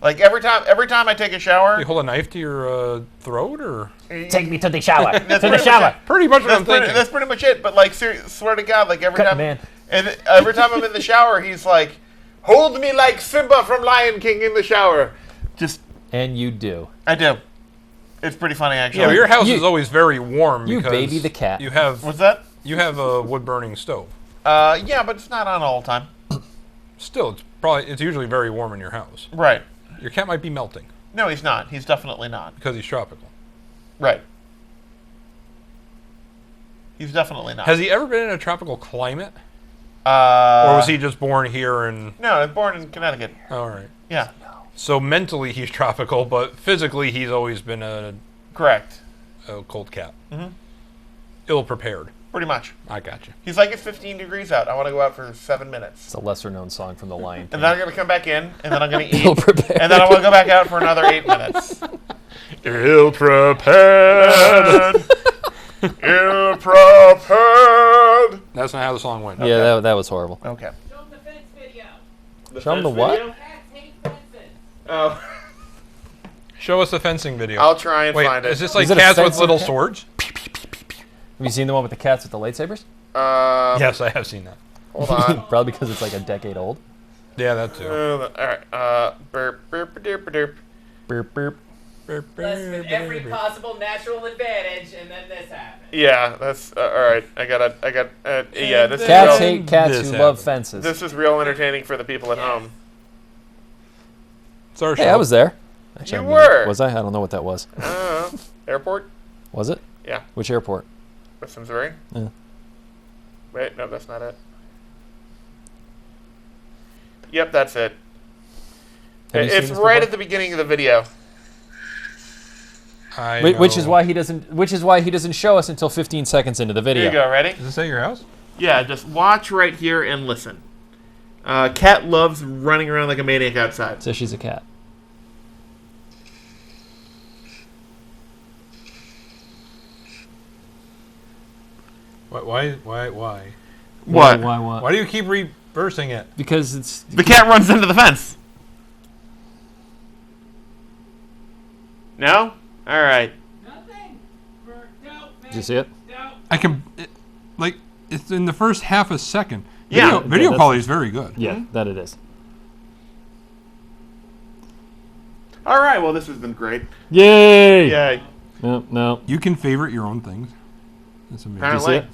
Like every time I take a shower. you hold a knife to your throat, or Take me to the shower. to That's the pretty shower. much it. pretty much what I'm thinking. That's pretty much it. But like, swear to God, like every Cut, time, man. and every time I'm in the shower, he's like, "Hold me like Simba from Lion King in the shower." Just, And you do. I do. It's pretty funny actually. Yeah, but your house You- is always very warm. you because baby the cat. You have What's that? a wood burning stove. Yeah, but it's not on all the time. Still, it's usually very warm in your house. Right. Your cat might be melting No, he's not. He's definitely not. because he's tropical. Right. He's definitely not. Has he ever been in a tropical climate, or or was he just born here and? No, I was born in Connecticut. All right. Yeah. So mentally he's tropical, but physically he's always been a Correct. cold cat. Mm-hmm. Ill prepared. Pretty much. I got you. He's like, it's 15 degrees out. I want to go out for 7 minutes. It's a lesser known song from The Lion King. And then I'm going to come back in, and then I'm going to Ill eat. prepared. And then I want to go back out for another 8 minutes. Ill prepared. Ill prepared. That's not how the song went. Yeah, that was horrible. Okay. Show them the fence video. Show 'em the what? Cats hate fences. Oh, Show us the fencing video. I'll try and Wait, find it. is this like Is it a cats with fencing little cat? swords? Have you seen the one with the cats with the lightsabers? Yes, I have seen that. Hold on. Probably because it's like a decade old. Yeah, that too. All right. Burp, burp, derp, derp. Burp, burp. Less than every possible natural advantage, and then this happens. Yeah, that's all right. I got. Yeah, this Cats is real, hate cats This who happened. love fences. This is real entertaining for the people at Yes. home. It's our Hey, show. I was there. Actually, You I mean, were. Was I? I don't know what that was. Airport? Was it? Yeah, Which airport? West Missouri. Yeah. Wait, no, that's not it. Yep, that's it. Have you seen It's this right before? at the beginning of the video. I Which is know. why he doesn't. Which is why he doesn't show us until 15 seconds into the Here video. you go. Ready? Is this at your house? Yeah, just watch right here and listen. Cat loves running around like a maniac outside. So she's a cat. Why? What? Why do you keep reversing it? Because it's. The cat runs into the fence. No? All right. Nothing. Did you see it? I can, it's in the first half a second. Yeah. Video that's- quality is very good. Yeah, that it is. All right. Well, this has been great. Yay! Yay. No, no. You can favorite your own things. That's amazing. Did you see Apparently. it?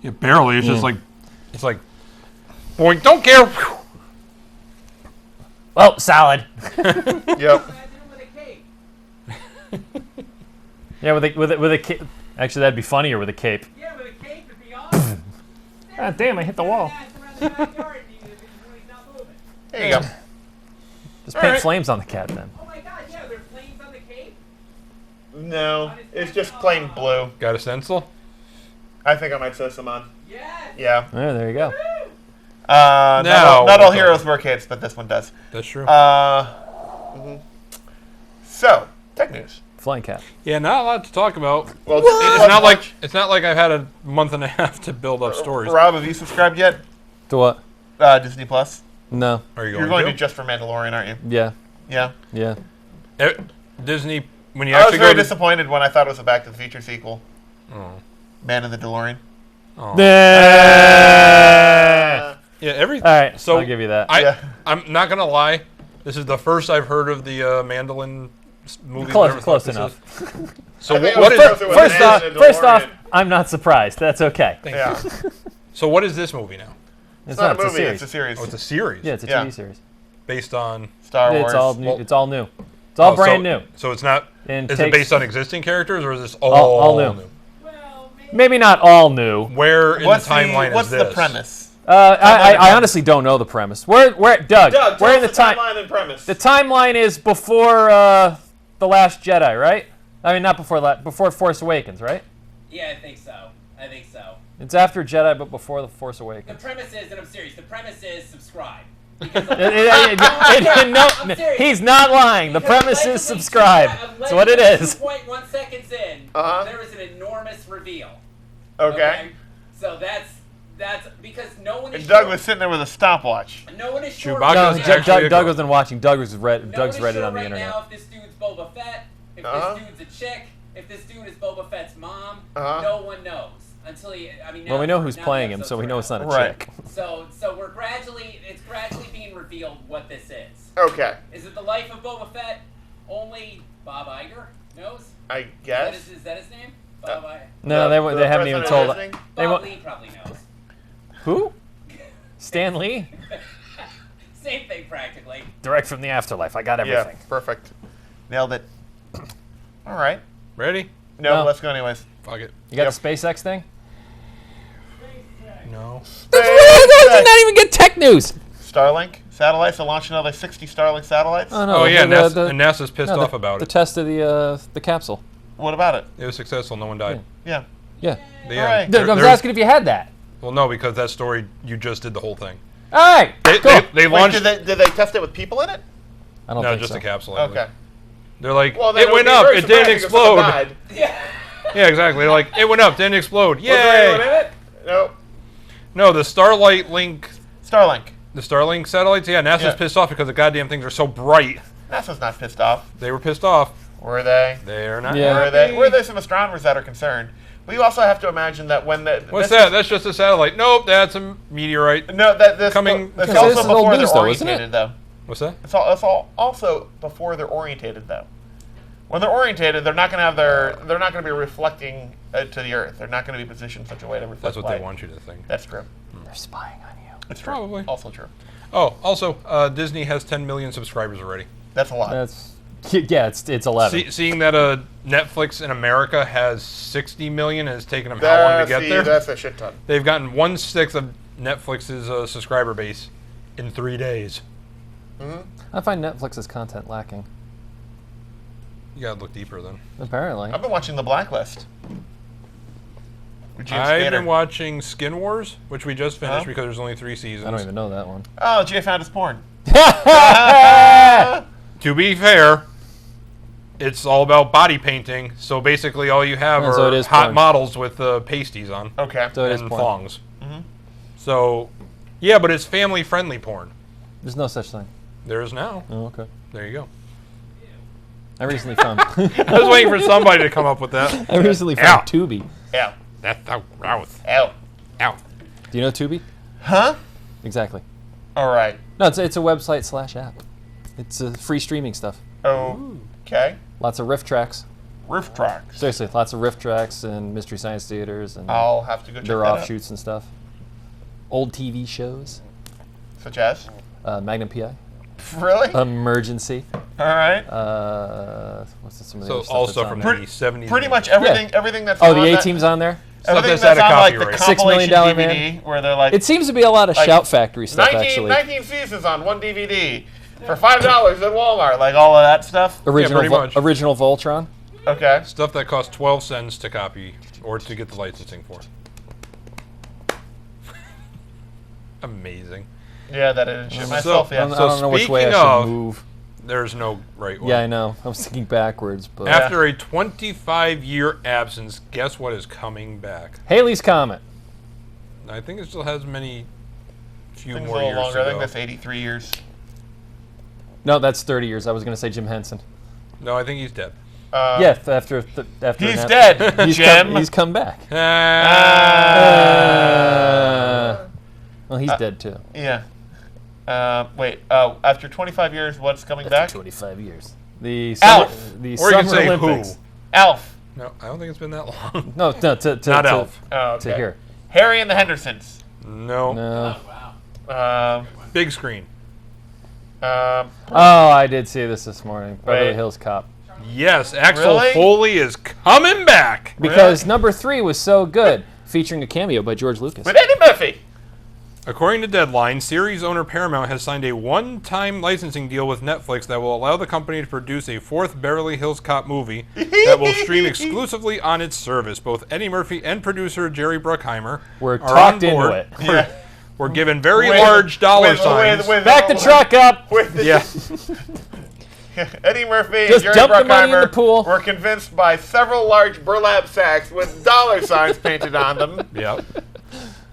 Yeah, barely. It's just Yeah. like, it's like Boink, don't care. Oh, salad. Yep. Imagine him with a cape. Yeah, with a cape. Actually, that'd be funnier with a cape. Yeah, with a cape would be awesome. God damn! I hit the wall. Around the backyard when he's not moving. There you go. Just All paint right. flames on the cat then. Oh my god, yeah, there are flames on the cape? No, it's just plain blue. Got a stencil? I think I might sew some on. Yes! Yeah. Oh, there you go. Not all heroes wear capes, but this one does. That's true. So, tech news. Flying cat. Yeah, not a lot to talk about. Well, It's not like I've had a month and a half to build up stories. Rob, have you subscribed yet? To what? Disney Plus. No. Are you You're going going to? to just for Mandalorian, aren't you? Yeah. Yeah. Yeah. Disney, when you I was actually very go to... disappointed when I thought it was a Back to the Future sequel. Oh. Man in the DeLorean. Yeah, every... All right. So I'll give you that. Yeah. I'm not going to lie. This is the first I've heard of the Mandolin movie. Close whatever the fuck enough. this is. So I think what it is... was First Man off, in the first off, DeLorean. I'm not surprised. That's okay. Yeah. So what is this movie now? It's not a it's movie, series. it's a series. Oh, it's a series. Yeah, it's a Yeah. TV series. Based on... Star Wars. It's all new. Well- It's all new. It's all brand new. So it's not... And Is it takes- based on existing characters, or is this All all new. Well, maybe. Maybe not all new. Where in What's the timeline what's is this? the premise? I honestly don't know the premise. Where Doug? Doug, where tell in the us the time? timeline and premise. The timeline is before the Last Jedi, right? I mean, not before Force Awakens, right? Yeah, I think so. I think so. It's after Jedi, but before the Force The Awakens. premise is, and I'm serious, the premise is subscribe. No, I'm serious. he's not lying. The Because premise is allegedly subscribe. That's what it is. 2.1 seconds in, Uh-huh. there is an enormous reveal. Okay. So that's because no one is And Doug sure. was sitting there with a stopwatch. No one is sure. Chewbacca- No, Doug's actually a Doug girl. wasn't watching. Doug was No Doug's one read is it sure on the right internet. now if this dude's Boba Fett, if Uh-huh. this dude's a chick, if this dude is Boba Fett's mom. Uh-huh. No one knows until he. I mean, Well, we know who's now playing the him, so we episode's know it's not a Right. chick. So it's gradually being revealed what this is. Okay. Is it the life of Boba Fett? Only Bob Iger knows. I guess. Is that his name? Bob Iger. No, The they haven't even president told. listening? They Bob won't. Lee probably knows. Who? Stan Lee? Same thing practically. Direct from the afterlife. I got Yeah, everything. perfect. Nailed it. All right. Ready? No, No. let's go anyways. Fuck it. You got Yep. the SpaceX thing? No. Did not even get tech news. Starlink satellites. They'll launch another 60 Starlink satellites. Oh no. Oh yeah, the- NASA, the- and NASA's pissed no, off the- about the it. test of the capsule. What about it? It was successful. No one died. Yeah. Yeah. Yeah. Alright. I was asking if you had that. Well, no, because that story you just did the whole thing. All right. They, cool. they Wait, launched. did they test it with people in it? I don't No, think just so. a capsule. I believe. Okay. They're like, Well, then it went would be up. very It didn't surprising if someone explode. died. Yeah. Yeah, exactly. They're like, it went up, didn't explode. Was there anyone in Yay! it? No. No, the Starlight Link, Starlink. the Starlink satellites. Yeah, NASA's Yeah. pissed off because the goddamn things are so bright. NASA's not pissed off. They were pissed off. Were they? They're not. Yeah. Were they? happy. Were there some astronomers that are concerned? But you also have to imagine that when the What's this that? is- That's just a satellite. Nope, that's a meteorite. No, that this Coming- It's This also is old before news, they're though, isn't it? orientated, though. What's that? It's all also before they're orientated, though. When they're orientated, they're not going to have they're not going to be reflecting to the Earth. They're not going to be positioned in such a way to reflect That's what light. they want you to think. That's true. They're spying on you. It's true. Probably. Also true. Oh, also, Disney has 10 million subscribers already. That's a lot. That's yeah. It's 11. Seeing that Netflix in America has 60 million and it's taken them how long to get there? That's a shit ton. They've gotten 1/6 of Netflix's subscriber base in 3 days. I find Netflix's content lacking. You gotta look deeper then. Apparently. I've been watching The Blacklist. With James I've Spader. been watching Skin Wars, which we just finished Huh? because there's only 3 seasons. I don't even know that one. Oh, Jay found his porn. To be fair, it's all about body painting. So basically, all you have Yeah, are so it is hot porn. models with pasties on Okay. So it is and porn. thongs. So, yeah, but it's family-friendly porn. There's no such thing. There is now. Oh, okay. There you go. I recently found. I was waiting for somebody to come up with that. I recently Ow. found Tubi. Ow. That's gross. Ow. Ow. Do you know Tubi? Huh? Exactly. All right. No, it's a website / app. It's free streaming stuff. Okay. Lots of riff tracks. Riff tracks. Seriously, lots of riff tracks and Mystery Science Theaters and I'll have to go check their that out. offshoots and stuff. Old TV shows. Such as? Magnum PI. Really? Emergency. All right. What's some of the So other stuff all that's stuff on from there? the 70s. Pretty much everything that's Oh, on the that- A-Team's on there? Everything that's out of on like the copyright. $6 million compilation Man. DVD where they're like It seems to be a lot of Like, Shout Factory stuff, 19, actually. 19 seasons on one DVD for $5 at Walmart, like all of that stuff. Original, pretty much. original Voltron. Okay. Stuff that costs 12 cents to copy or to get the licensing for. Amazing. Yeah, that is shit myself. So, Yeah. I don't know which way I speaking should of- move. There's no right way. Yeah, I know. I was thinking backwards, but After a 25-year absence, guess what is coming back? Haley's Comet. I think it still has few Things a more little years longer. to I think go. that's 83 years. No, that's 30 years. I was going to say Jim Henson. No, I think he's dead. Yeah, after He's an- dead, He's Jim. he's come back. Ah. Well, he's dead too. Yeah. Wait. After 25 years, what's coming back? 25 years. The Alf. the Or you can Summer say Olympics. who. Alf. No, I don't think it's been that long. No, to Not Alf. Oh, okay. To here. Harry and the Hendersons. No. No. Wow. Big screen. Um, Oh, I did see this morning. Beverly Wait. Hills Cop. Yes, Axel Really? Foley is coming back. Because number 3 was so good, featuring a cameo by George Lucas. with Eddie Murphy. According to Deadline, series owner Paramount has signed a one-time licensing deal with Netflix that will allow the company to produce a fourth Beverly Hills Cop movie that will stream exclusively on its service. Both Eddie Murphy and producer Jerry Bruckheimer We're are talked on board. into it. Yeah. We're given very With- large dollar with- signs. Back the truck up! With the, Yeah. Eddie Murphy and Just Jerry dump the money in Bruckheimer the pool. were convinced by several large burlap sacks with dollar signs painted on them. Yep.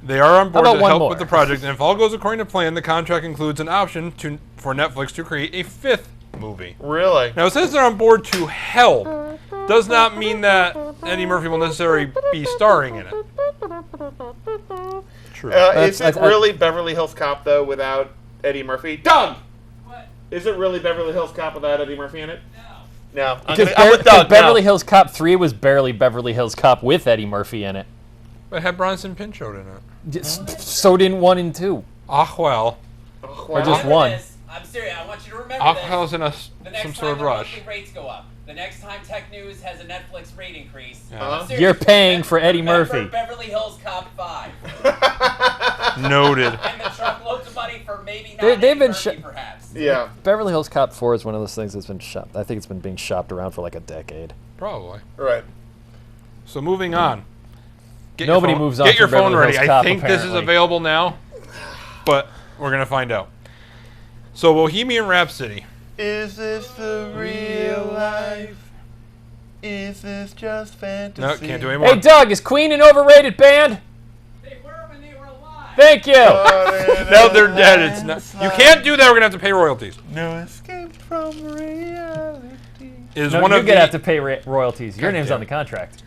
They are on board about to one help more? with the project, and if all goes according to plan, the contract includes an option for Netflix to create a fifth movie. Really? Now, it says they're on board to help. Does not mean that Eddie Murphy will necessarily be starring in it. True. Is it I- really Beverly Hills Cop, though, without Eddie Murphy? Doug! What? Is it really Beverly Hills Cop without Eddie Murphy in it? No. No. Because I'm with Doug Beverly now. Hills Cop 3 was barely Beverly Hills Cop with Eddie Murphy in it. But it had Bronson Pinchot in it. So did 1 and 2. Ah, well. Or just Remember one. this. I'm serious. I want you to remember Ah, this. well's in The some next sort time of the rush. monthly rates go up. The next time Tech News has a Netflix rate increase. Yeah. I'm serious. You're paying for Eddie Remember Murphy. Beverly Hills Cop 5. Noted. And the truckloads of money for maybe not They've Eddie been Murphy, sh- perhaps. Yeah. Beverly Hills Cop 4 is one of those things that's been shopped. I think it's been being shopped around for like a decade. Probably. Right. So moving on. Get Nobody your phone, moves on Get your from phone Beverly ready. Hills I Cop, think this is apparently. available now, but we're gonna find out. So Bohemian Rhapsody. Is this the real life? Is this just fantasy? No, can't do any more. Hey, Doug, is Queen an overrated band? They were when they were alive. Thank you. No, they're dead. It's not. You can't do that. We're gonna have to pay royalties. No escape from reality. Is No, one you're of gonna the have to pay royalties. Your God name's damn on the it. contract.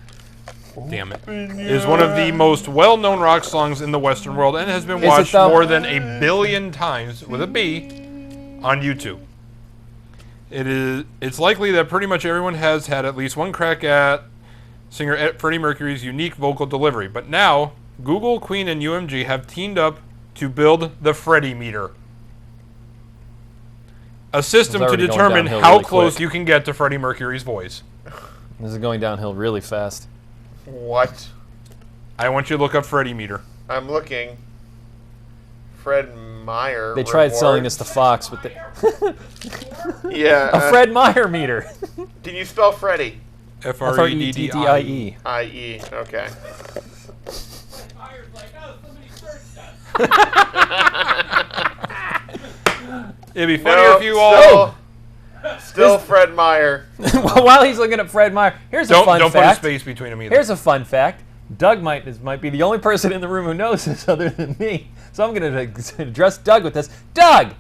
damn it is one of the most well-known rock songs in the Western world and has been Is it watched though? more than 1 billion times with a B on YouTube. It's likely that pretty much everyone has had at least one crack at singer Freddie Mercury's unique vocal delivery, but now Google, Queen, and UMG have teamed up to build the Freddie meter, a system to already going determine downhill how really close quick. you can get to Freddie Mercury's voice. This is going downhill really fast. What? I want you to look up Freddie meter. I'm looking. Fred Meyer. They tried selling rewards. this to Fox with the Yeah. a Fred Meyer meter. Can you spell Freddie? F-R-E-D-D-I-E. F-R-E-D-D-I-E. I-E. Okay. Fire's like, oh, somebody searched us. It'd be funnier No, if you all Still Fred Meyer. While he's looking at Fred Meyer, here's a fun don't put a fact. space between them either. Here's a fun fact. Doug might be the only person in the room who knows this other than me. So I'm going to address Doug with this. Doug!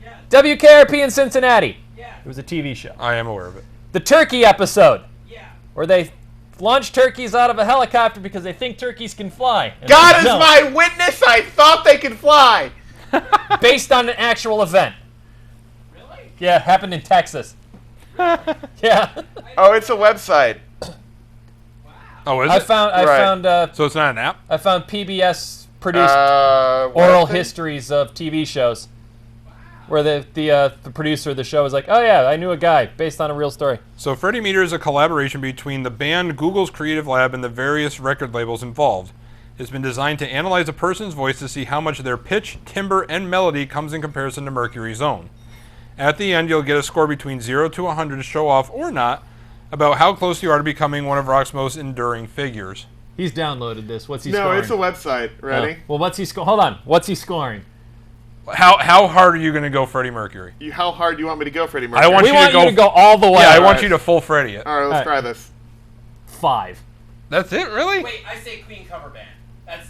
Yeah. WKRP in Cincinnati. Yeah. It was a TV show. I am aware of it. The turkey episode, Yeah. where they launch turkeys out of a helicopter because they think turkeys can fly. And God they is don't. my witness. I thought they could fly. Based on an actual event. Really? Yeah, it happened in Texas. Yeah. Oh, it's a website. Oh, is I it? found Right. So it's not an app? I found PBS produced what oral thing? histories of TV shows, where the producer of the show was like, "Oh yeah, I knew a guy based on a real story." So Freddie Meter is a collaboration between the band, Google's Creative Lab, and the various record labels involved. It's been designed to analyze a person's voice to see how much their pitch, timbre, and melody comes in comparison to Mercury's own. At the end, you'll get a score between 0 to 100 to show off, or not, about how close you are to becoming one of rock's most enduring figures. He's downloaded this. What's he No, scoring? it's a website. Ready? Well, what's he Hold on. What's he scoring? How hard are you going to go Freddie Mercury? How hard do you want me to go, Freddie Mercury? I want We you want to you go. to go all the way. Yeah, I want Alright. you to full Freddie it. All right, let's Alright. try this. 5. That's it, really? Wait, I say Queen cover band. That's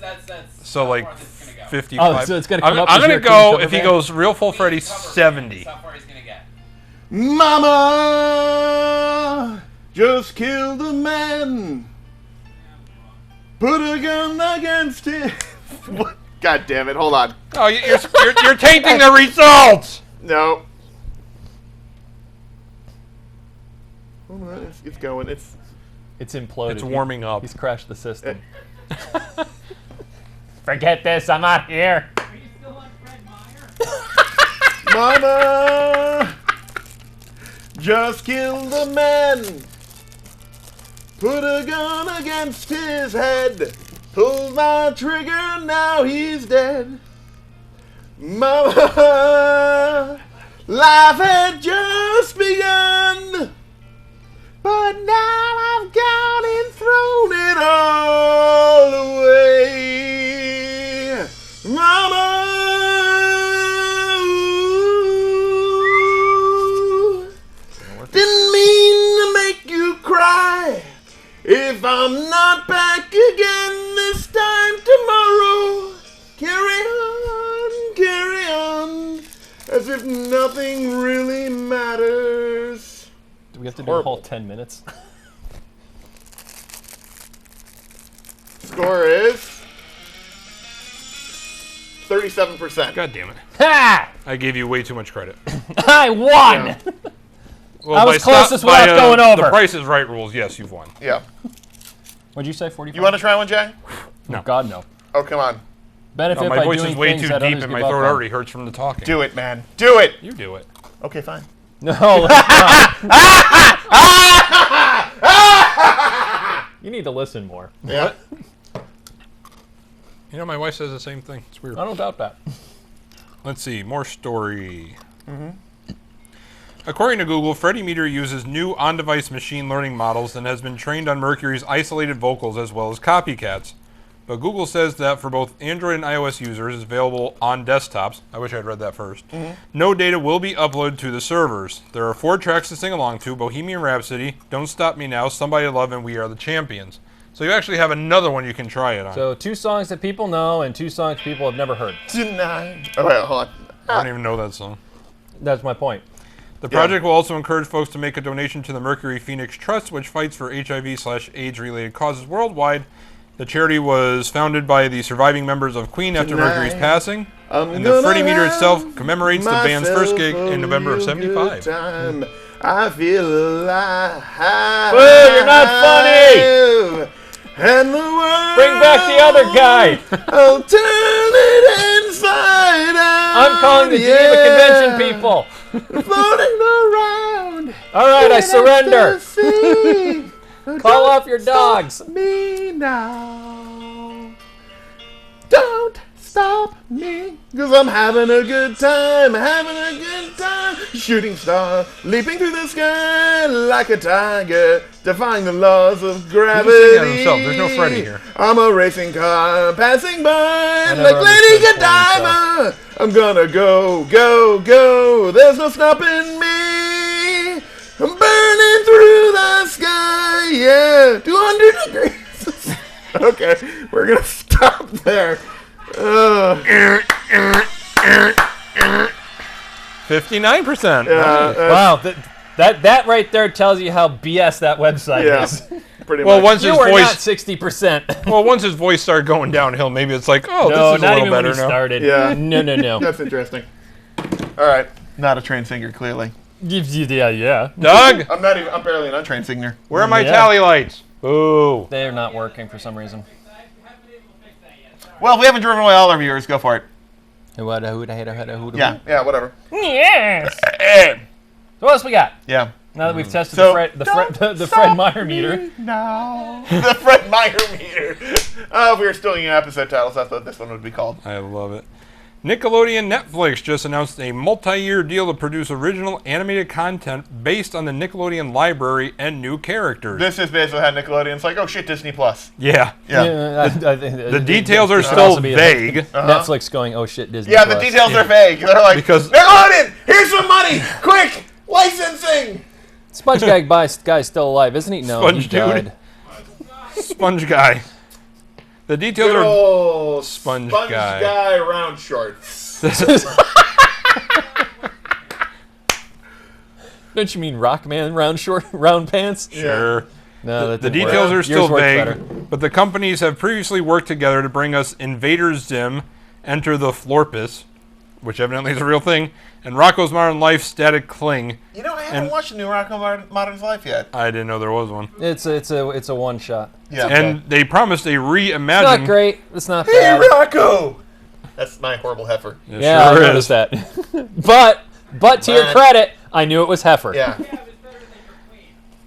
So how like far this is gonna go. 55. Oh, so it's gonna come up I'm as going your to Queen go, cover if he band? goes real full Freddie, Queen cover band, 70. that's how far he's gonna get. Mama just killed a man. Put a gun against it. What? God damn it! Hold on. Oh, you're tainting the results! No. Hold on, it's going. It's imploded. It's warming up. He's crashed the system. Forget this. I'm out here. Mama just killed a man. Put a gun against his head. Pulled my trigger, now he's dead. Mama, life had just begun. But now I've gone and thrown it all away. Mama, didn't mean to make you cry. If I'm not back again this time tomorrow, carry on, as if nothing really matters. Do we have to do a whole 10 minutes? Score is 37%. God damn it. Ha! I gave you way too much credit. I won! Yeah. Well, I was by closest without going over. The Price is Right rules, yes, you've won. Yeah. What'd you say, 45? You want to try one, Jay? No. Oh, God, no. Oh, come on. Benefit My by voice doing is way things too that deep others and my give up throat on. already hurts from the talking. Do it, man. Do it. You do it. Okay, fine. No, let's not. You need to listen more. Yeah. You know, my wife says the same thing. It's weird. I don't doubt that. Let's see, more story. According to Google, Freddie Meter uses new on-device machine learning models and has been trained on Mercury's isolated vocals as well as copycats. But Google says that for both Android and iOS users, it's available on desktops. I wish I'd read that first. No data will be uploaded to the servers. There are 4 tracks to sing along to: Bohemian Rhapsody, Don't Stop Me Now, Somebody to Love, and We Are the Champions. So you actually have another one you can try it on. So 2 songs that people know and 2 songs people have never heard. Tonight. Oh, wait, hold on. I don't even know that song. That's my point. The project will also encourage folks to make a donation to the Mercury Phoenix Trust, which fights for HIV/AIDS-related causes worldwide. The charity was founded by the surviving members of Queen after Mercury's passing, and the Freddie Meter itself commemorates the band's first gig in November of '75. Time. I feel alive. Boo, you're not funny! And the world, Bring back the other guy! I'll turn it inside out. I'm calling the Geneva Convention people! Floating around. Alright, I surrender! See. Call off your dogs! Me now. Don't stop me. Cause I'm having a good time, Shooting star, leaping through the sky like a tiger, defying the laws of gravity. He's singing himself. There's no Freddie here. I'm a racing car passing by never like Lady understood Godiva. I'm gonna go, go, go. There's no stopping me. I'm burning through the sky. Yeah, 200 degrees. Okay, we're gonna stop there. 59%. Wow, that right there tells you how BS that website Yeah, is. pretty Well, much. once You his are not voice, 60%. well, once his voice started going downhill, maybe it's like, oh, No, this is a not little even when better he now. started. Yeah. No. That's interesting. All right, not a trained singer, clearly. Yeah. Doug, I'm barely an untrained singer. where are my Yeah. tally lights? Ooh. They're not working for some reason. Well, if we haven't driven away all our viewers, go for it. Yeah, Yeah, whatever. Yes. So what else we got? Yeah. Now that we've tested So, the Fred Meyer meter. No. The Fred Meyer meter. Oh, we were still in episode titles. That's what this one would be called. I love it. Nickelodeon Netflix just announced a multi-year deal to produce original animated content based on the Nickelodeon library and new characters. This is basically how Nickelodeon's like, oh shit, Disney Plus. Yeah. I think The details are still vague. Netflix going, oh shit, Disney. Yeah, Plus. the details are vague. They're like, Because- Nickelodeon, here's some money, quick, licensing. Sponge guy's still alive, isn't he? No, Sponge he dude. died. Sponge guy. The details Good are... old Sponge Sponge guy. guy round shorts. Don't you mean Rockman round pants? Sure. No, that The didn't details work. are still Yours worked vague, better. but the companies have previously worked together to bring us Invader Zim, Enter the Florpus, which evidently is a real thing, and Rocko's Modern Life Static Cling. You know, I haven't watched the new Rocco Modern's Life yet. I didn't know there was one. It's a one shot. Yeah. And they promised a It's reimagined... not great. It's not Hey, bad. Rocco! That's my horrible heifer. It Yeah, sure I noticed is. that. but to your Man. credit, I knew it was heifer. Yeah,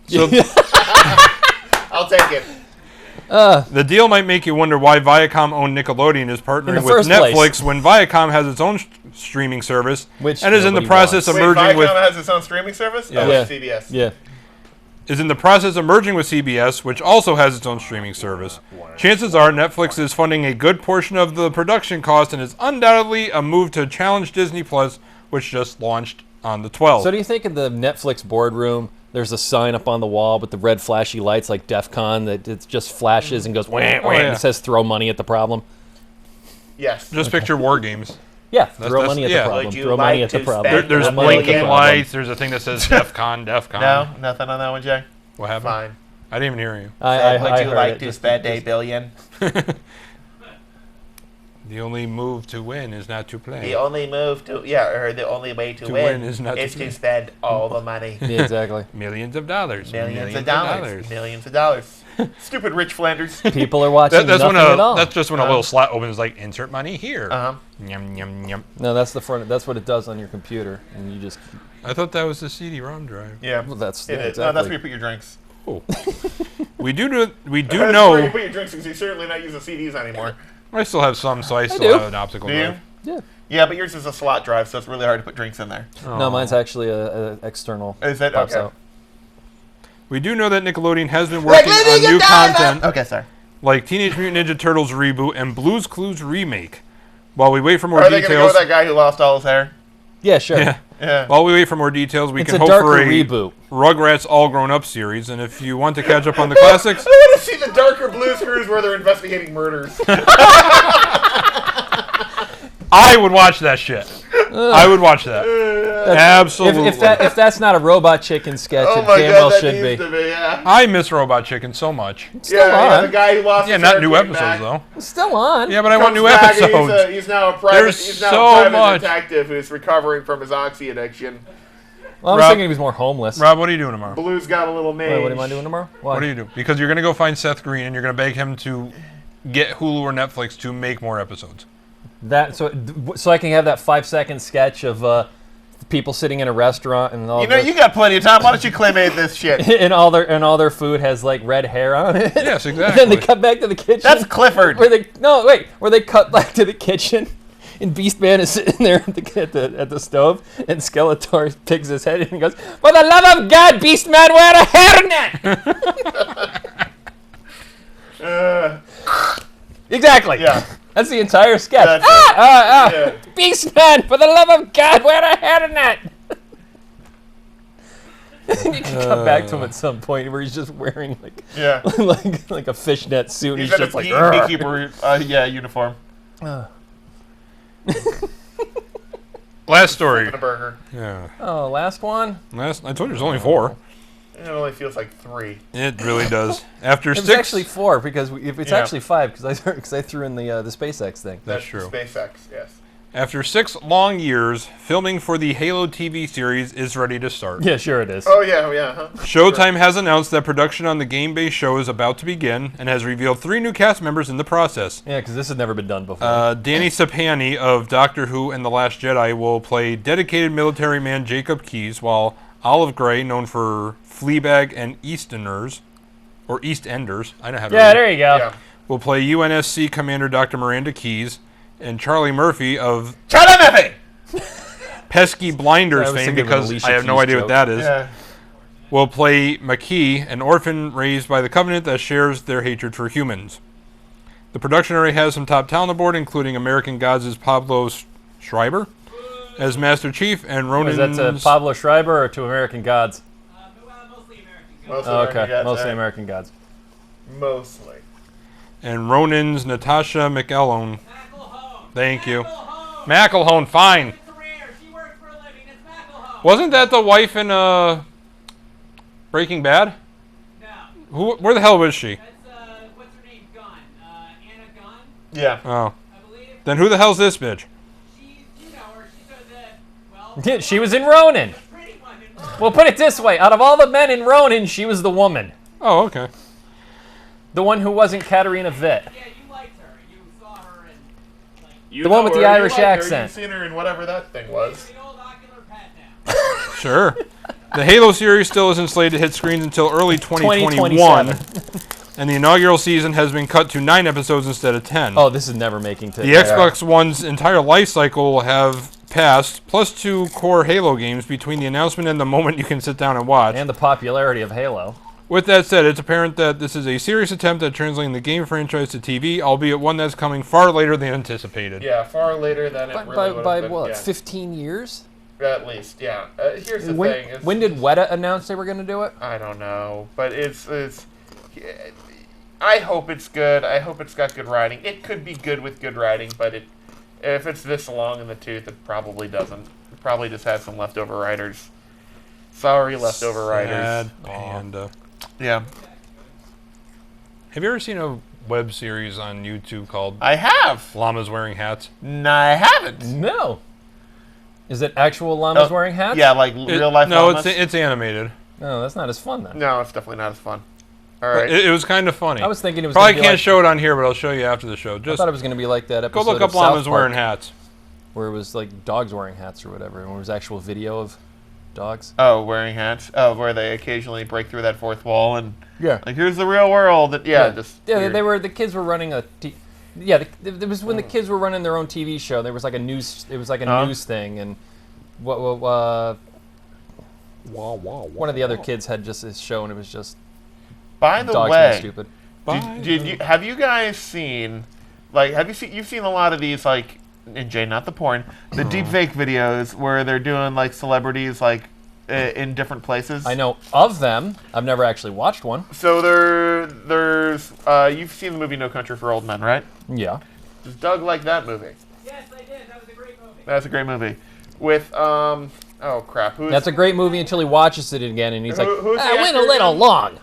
So I'll take it. the deal might make you wonder why Viacom-owned Nickelodeon is partnering with first Netflix place. when Viacom has its own streaming service Which and is in the nobody process wants. of Wait, merging Viacom with has its own streaming service? Yeah. Oh, Yeah. it's CBS. Yeah. merging with CBS, which also has its own streaming service. Chances are Netflix is funding a good portion of the production cost and is undoubtedly a move to challenge Disney Plus, which just launched on the 12th. So do you think in the Netflix boardroom, there's a sign up on the wall with the red flashy lights like DEF CON that it just flashes and goes wah, wah, yeah. and says throw money at the problem? Yes. Just picture War Games. Yeah, throw that's- money at yeah. the problem. Would you Throw money like at the to problem. spend There's Throw money at the blinking problem. lights. There's a thing that says DEF CON, DEF CON. No, nothing on that one, Jay. What happened? Fine. I didn't even hear you. I Would you heard like it. to Just- spend $1 billion? The only move to win is not to play. The only move to the only way to, To win, win is not to to play. spend all the money. Yeah, exactly. Millions of dollars. Millions of dollars. Millions of dollars. Stupid Rich Flanders. People are watching That's when nothing at all. that's just when a little slot opens, like insert money here. Uh-huh. Yum yum yum. No, that's the front. That's what it does on your computer, and you just. I thought that was the CD-ROM drive. Yeah. Well, that's It yeah, is. No, that's where exactly. you put your drinks. Oh. we do That's where you know. put your drinks because you're certainly not using CDs anymore. I still have some, so I do. still have an optical Do you? drive. Yeah. Yeah, but yours is a slot drive, so it's really hard to put drinks in there. No, mine's actually a external. Is it? Pops Okay. out. We do know that Nickelodeon has been working on new content Okay, sorry. like Teenage Mutant Ninja Turtles reboot and Blue's Clues remake. While we wait for more Are they going to go details, with that guy who lost all his hair? Yeah, sure. yeah. Yeah. While we wait for more details, we It's can a hope for darker a reboot. Rugrats All Grown Up series. And if you want to catch up on the classics, I want to see the darker Blues Clues where they're investigating murders. I would watch that shit. I would watch that. Absolutely. If that's not a Robot Chicken sketch, Oh it my damn god, well that should needs be. to be, yeah. I miss Robot Chicken so much. Still Yeah, on. the guy who lost Yeah, his not hair new came episodes back. though. It's still on. Yeah, but I want Comes new back and episodes. He's now a private, There's he's now so a private much. detective who's recovering from his oxy addiction. Well, I was Rob- thinking he was more homeless. Rob, what are you doing tomorrow? Blue's got a little Wait, mage. what am I doing tomorrow? Why? What do you do? Because you're gonna go find Seth Green and you're gonna beg him to get Hulu or Netflix to make more episodes. That so I can have that 5-second sketch of people sitting in a restaurant and all You know, you got plenty of time. Why don't you claymate this shit? and all their food has like red hair on it. Yes, And then they exactly. cut back to the kitchen. That's Clifford. where they cut back to the kitchen, and Beastman is sitting there at the stove, and Skeletor picks his head and he goes, "For the love of God, Beastman, wear a hairnet!" Exactly. Yeah. That's the entire sketch. That's Yeah. it. Beastman, for the love of God, wear a hairnet! And you can come back to him at some point where he's just wearing Yeah. like a fishnet suit, and He's he's in a just like, beekeeper uniform. Last story. And a burger. Yeah. "Oh, last one." I told you there's only 4. It only feels like 3. It really does. After It was 6. actually 4 because if it's Yeah. actually 5 because I threw in the SpaceX thing. That's true. SpaceX, yes. After 6 long years, filming for the Halo TV series is ready to start. Yeah, sure it is. Oh, yeah, huh? Showtime has announced that production on the game-based show is about to begin and has revealed 3 new cast members in the process. Yeah, because this has never been done before. Danny Sapani of Doctor Who and The Last Jedi will play dedicated military man Jacob Keyes, while Olive Gray, known for Fleabag and EastEnders, I don't have to yeah, read, there you go. Yeah. will play UNSC Commander Dr. Miranda Keyes, and Charlie Murphy of Charlie Murphy! Pesky Blinders I was fame, thinking of an because Alicia I have no Keys idea joke. what that is, Yeah. will play McKee, an orphan raised by the Covenant that shares their hatred for humans. The production already has some top talent aboard, including American Gods' Pablo Schreiber as Master Chief, and Is that Ronan's... to Pablo Schreiber or to American Gods? Mostly American. Mostly Oh, American okay, Gods, mostly right? American Gods. Mostly. and Ronan's Natasha McElhone. McElhone. Thank you. McElhone. McElhone, fine. Career. She works for a living. It's McElhone. Wasn't that the wife in Breaking Bad? No. Where the hell was she? That's what's her name? Gunn. Anna Gunn, Yeah. Oh. I believe. Then who the hell's this bitch? She's, you know her. She's the Yeah, she was in Ronin. pretty one in Ronin. Well, put it this way: out of all the men in Ronin, she was the woman, Oh, okay. the one who wasn't Katarina Witt. Yeah, you liked her. You saw her in like You The one know with the her, you Irish like her, accent. You've seen her in whatever that thing was. the old ocular pet now. Sure. The Halo series still isn't slated to hit screens until early 2021, 2027. and the inaugural season has been cut to 9 episodes instead of 10. Oh, this is never making to The Xbox One's entire life cycle will have passed, plus 2 core Halo games between the announcement and the moment you can sit down and watch. and the popularity of Halo. With that said, it's apparent that this is a serious attempt at translating the game franchise to TV, albeit one that's coming far later than anticipated. Yeah, far later than it really would By have been. what? Yeah. 15 years? At least, yeah. Here's the thing. It's, When did Weta announce they were going to do it? I don't know, but it's. I hope it's good. I hope it's got good writing. It could be good with good writing, but if it's this long in the tooth, it probably doesn't. It probably just has some leftover writers. Sorry, leftover writers. Sad panda. Yeah, Have you ever seen a web series on YouTube called I have. Llamas Wearing Hats? No, I haven't. No. Is it actual llamas wearing hats? Yeah, like real life. No, llamas? it's animated. No, that's not as fun then. No, it's definitely not as fun. All right. It was kind of funny. I was thinking it was Probably gonna be can't like, show it on here, but I'll show you after the show. I Just thought it was going to be like that go episode look up of South Llamas Park Wearing Hats. where it was like dogs wearing hats or whatever, and it was actual video of dogs. Oh, wearing hats. Oh, where they occasionally break through that fourth wall and Yeah. like here's the real world. Just Yeah, weird. the kids were running a it was when the kids were running their own TV show. There was like a news news thing, and one of the other kids had just this show, and it was just By the dogs being way, stupid. have you guys seen you've seen a lot of these like and Jay, not the porn, the deepfake videos where they're doing like celebrities like in different places. I know of them. I've never actually watched one. So there's you've seen the movie No Country for Old Men, right? Yeah. Does Doug like that movie? Yes, I did. That was a great movie. That's a great movie. With oh crap, who's That's a great movie until he watches it again, and he's like, who's the "I went a actor little again?" long."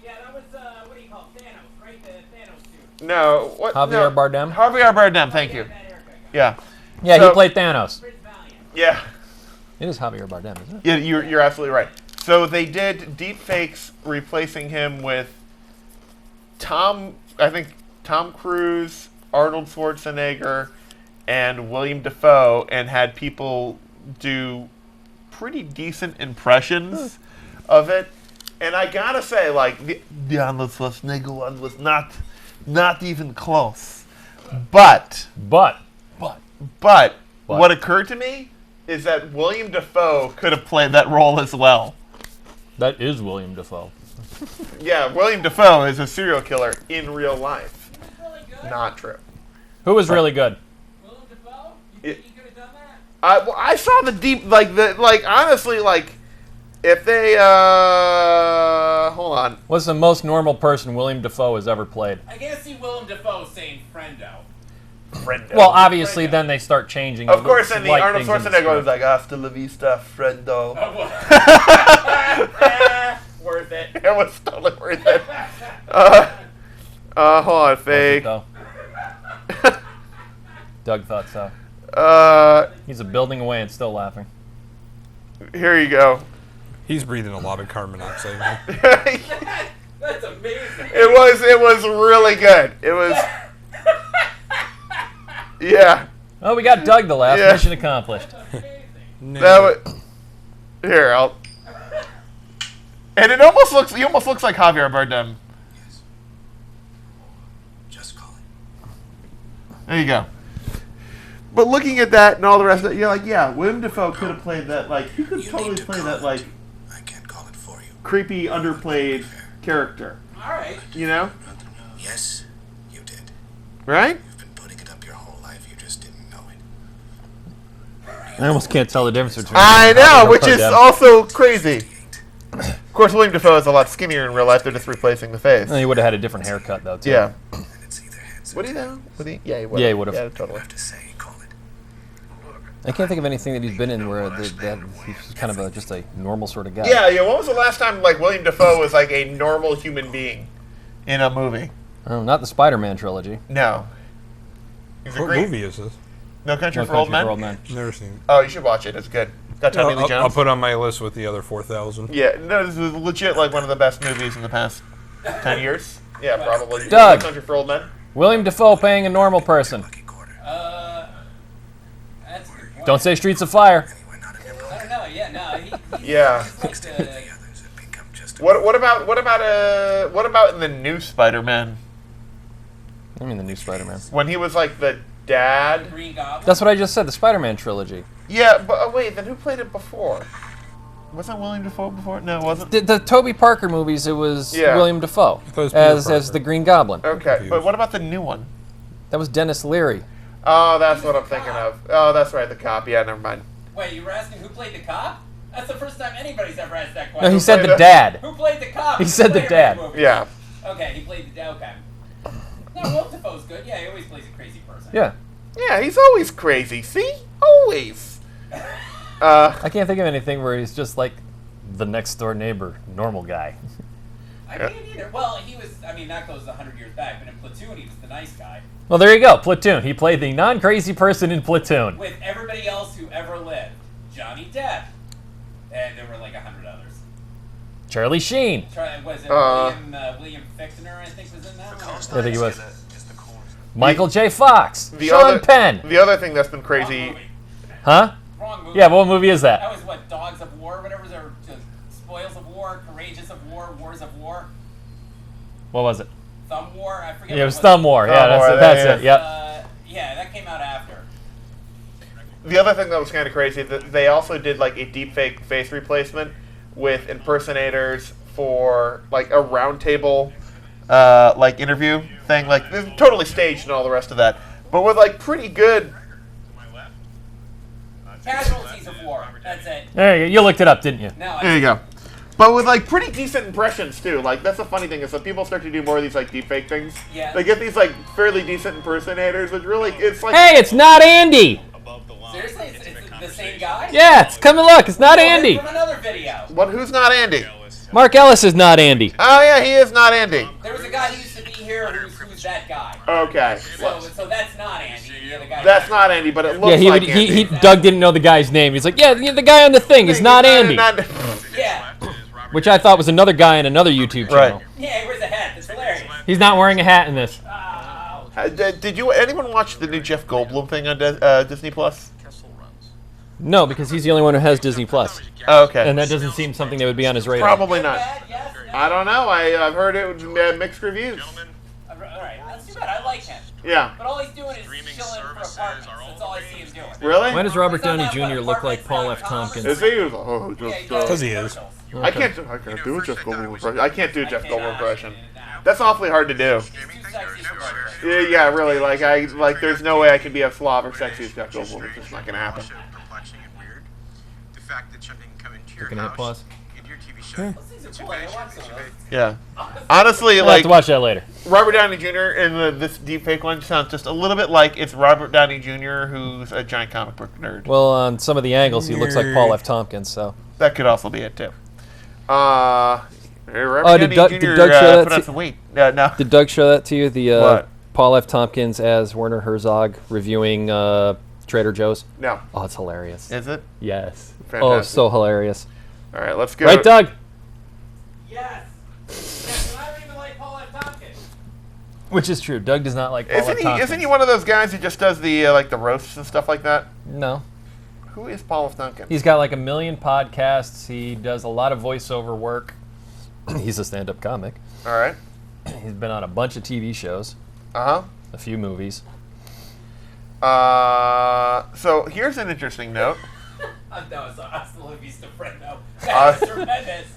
Yeah, that was what do you call it? Thanos, right? The Thanos suit. No, what? Javier no. Bardem? Javier Bardem, thank you. That haircut guy. Yeah, Yeah, So- he played Thanos. Prince Valiant. yeah. It is Javier Bardem, isn't it? Yeah, you're absolutely right. So they did deep fakes replacing him with Tom Cruise, Arnold Schwarzenegger, and William Dafoe, and had people do pretty decent impressions of it. And I gotta say, like the Arnold Schwarzenegger one was not even close. But what occurred to me is that William Dafoe could have played that role as well. That is William Dafoe. Yeah, William Dafoe is a serial killer in real life. Really good. Not true. Who was really good? Willem Dafoe? You think he could have done that? I saw the deep, honestly, if they, hold on. What's the most normal person William Dafoe has ever played? I can't see Willem Dafoe saying friendo. Friendo. Well, obviously, then they start changing. Of course, then the slight Arnold things in the Schwarzenegger was script. like, hasta la vista, friendo. Worth it. It was totally worth it. Hold on, fake. Doug thought so. He's a building away and still laughing. Here you go. He's breathing a lot of carbon monoxide now. That's amazing. It was really good. It was. Yeah. Oh, we got Doug to laugh. Yeah. Mission accomplished. That was, here, I'll. And it almost looks. He almost looks like Javier Bardem. Just call it. There you go. But looking at that and all the rest of it, you're like, yeah, Willem Dafoe could have played that. Like, he could totally play that, like, I can't call it for you. creepy, underplayed character. All right. You know? Yes, you did. Right? You've been putting it up your whole life. You just didn't know it. I almost can't tell the difference between. I know, Javier which is Bardem. also crazy. Of course, William Dafoe is a lot skinnier in real life. They're just replacing the face. He would have had a different haircut though. Too. Yeah. And it's either handsome. Would he though? Would he? Yeah, he would. Yeah, he would've. Yeah, totally. have to say, call it. I can't think of anything that he's been in where that he's kind of just a normal sort of guy. Yeah, yeah. When was the last time like William Dafoe was like a normal human being in a movie? Oh, not the Spider-Man trilogy. No. He's a What great. movie is this? No Country No for Old Country Men. Never seen it. Oh, you should watch it. It's good. It's got Tommy Lee I'll Jones. put it on my list with the other 4,000. Yeah, no, this is legit like one of the best movies in the past 10 years. Yeah, probably. Doug. No Country for Old Men. William Dafoe playing a normal person. Lucky quarter. That's a good point. Don't say Streets of Fire. Anyway, not an I employee. don't know. Yeah, no. Yeah. He's like The others have become just a What about in the new Spider-Man I mean the new Spider-Man. when he was like the dad? Green Goblin. That's what I just said. The Spider-Man trilogy. Yeah, but wait, then who played it before? Wasn't William Dafoe before? No, it wasn't. The Tobey Parker movies. It was Yeah. William Dafoe thought it was Peter as Parker. the Green Goblin. Okay, confused. but what about the new one? That was Dennis Leary. Oh, that's what I'm thinking of. Oh, that's right, the cop. Yeah, never mind. Wait, you were asking who played the cop? That's the first time anybody's ever asked that No, question. he said played the it? dad. Who played the cop? He in said the Spider-Man dad. movie? Yeah. Okay, he played the dad. Okay. No, Will Dafoe's good. Yeah, he always plays a crazy person. Yeah. Yeah, he's always crazy. See? Always. I can't think of anything where he's just like the next door neighbor, normal guy. I can't either. Well, he was. I mean, that goes 100 years back, but in Platoon, he was the nice guy Well, there you go. Platoon. He played the non-crazy person in Platoon. with everybody else who ever lived. Johnny Depp, and there were like 100 others. Charlie Sheen. Was it William Fichtner? I think was in that one. I think he was. Michael J. Fox. The Sean other, Penn. The other thing that's been Wrong crazy. movie. Huh? Wrong movie. Yeah, what movie is that? That was what, Dogs of War, whatever, or Spoils of War, Courageous of War, Wars of War, What was it? Thumb War, I forget. Yeah, it what was Thumb War. Yeah, Thumb that's War, it. That's yeah, it. Yep. Yeah, that came out after. The other thing that was kind of crazy, that they also did like a deepfake face replacement with impersonators for like a roundtable like interview thing, like it's totally staged and all the rest of that, but with like pretty good. Casualties of War, that's it. There you go. You looked it up, didn't you? No, There you go. But with like pretty decent impressions too. Like that's the funny thing is that people start to do more of these like deepfake things. Yeah. They get these like fairly decent impersonators, which really it's like. Hey, it's not Andy. seriously, it's the same guy? Yeah, it's come and look. It's not Oh, Andy. From another video. What? Who's not Andy? Mark Ellis is not Andy. Oh yeah, he is not Andy. There was a guy who used to be here who's that guy. Okay. So that's not Andy. The other guy. That's not Andy, but it looks Yeah, he like would. Andy. Doug didn't know the guy's name. He's like, yeah, the guy on the thing is not Andy, Yeah. which I thought was another guy in another YouTube channel. Right. Yeah, he wears a hat. That's hilarious. He's not wearing a hat in this. Did anyone watch the new Jeff Goldblum thing on Disney Plus? No, because he's the only one who has Disney Plus, Oh, okay. and that doesn't seem something that would be on his radar. Probably not. Bad, yes, no. I don't know. I've heard it was mixed reviews. All right, that's too bad. I like him. Yeah. But all he's doing is chilling for apartments. That's all I see him doing. Really? Why does Robert Downey He's on that Jr. one look like apartment Paul F. down Commerce. Tompkins? Is he? He was like, Yeah, he just, does 'Cause he is. commercials. I can't do a Jeff Goldblum impression. I can't do a Jeff Goldblum impression. No. That's awfully hard to do. He's too sexy for that. Yeah, really. Like there's no way I can be as suave or sexy as Jeff Goldblum. It's just not gonna happen. Can I hit pause? Those things are cool. I watch some of those. Yeah. Honestly, I'll have like to watch that later. Robert Downey Jr. in this deepfake one sounds just a little bit like it's Robert Downey Jr. who's a giant comic book nerd. Well, on some of the angles, he looks like Paul F. Tompkins. So. That could also be it too. Robert did Downey Doug- Jr. did Doug show that put on to- some weight. No. Did Doug show that to you? The What? Paul F. Tompkins as Werner Herzog reviewing Trader Joe's? No. Oh, it's hilarious. Is it? Yes. Oh, Fantastic. so hilarious. All right, let's go. Right, Doug? Yes. Yes, and I don't even like Paul F. Tompkins. Which is true. Doug does not like Paul F. Isn't Tompkins. he one of those guys who just does the like the roasts and stuff like that? No. Who is Paul F. Tompkins? He's got like 1 million podcasts. He does a lot of voiceover work. He's a stand-up comic. All right. He's been on a bunch of TV shows, Uh a few movies. huh. So here's an interesting note. That was Hasta La Vista Friendo. That was tremendous.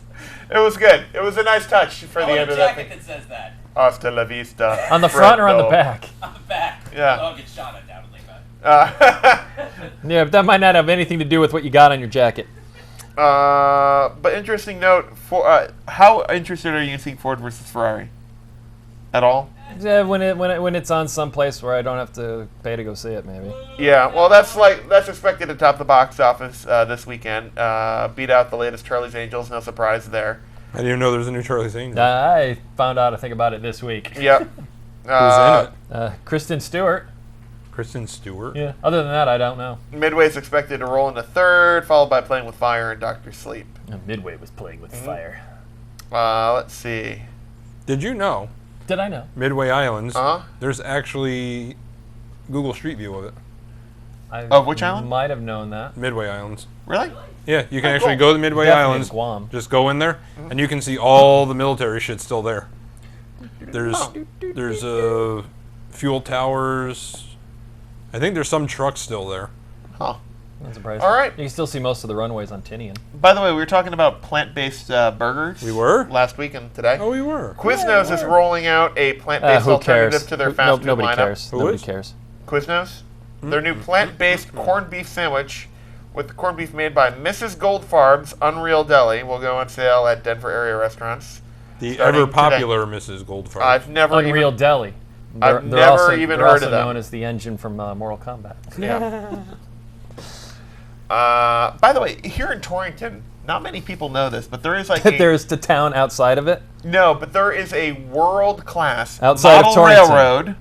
It was good. It was a nice touch for I the want end a of that jacket thing. that says that Hasta la vista. On the front or on the friendo. back? on the back. Yeah. I'll get shot undoubtedly, but. Yeah, but that might not have anything to do with what you got on your jacket. But interesting note. For how interested are you in seeing Ford versus Ferrari? At all? Yeah, when it's on someplace where I don't have to pay to go see it, maybe. Yeah. Well, that's expected to top the box office this weekend. Beat out the latest Charlie's Angels. No surprise there. I didn't even know there was a new Charlie's Angels. I found out, I think about it this week. Yep. Who's in it? Kristen Stewart. Kristen Stewart. Yeah. Other than that, I don't know. Midway is expected to roll into third, followed by Playing with Fire and Dr. Sleep. Midway was playing with fire. Let's see. Did you know Did I know? Midway Islands? Uh-huh. There's actually Google Street View of it. I Of which island? Might have known that. Midway Islands. Really? Yeah, you can Oh, actually cool. go to the Midway Definitely in Islands. Guam. Just go in there, and you can see all the military shit still there. There's fuel towers. I think there's some trucks still there. Huh. Not surprised. All right. You can still see most of the runways on Tinian. By the way, we were talking about plant-based burgers. We were? Last week and today. Oh, we were. Quiznos is rolling out a plant-based Who alternative cares? to their fast food Nobody lineup. cares. Who Nobody is? cares. Quiznos, their new plant-based corned beef sandwich with the corned beef made by Mrs. Goldfarb's Unreal Deli will go on sale at Denver area restaurants. The Starting ever popular Mrs. Goldfarb. I've never Unreal even. Deli. I've never even they're heard also of them. known as the engine from Mortal Kombat. Yeah. By the way, here in Torrington, not many people know this, but there is like There's the town outside of it. no, but there is a world-class Outside of model Torrington. railroad.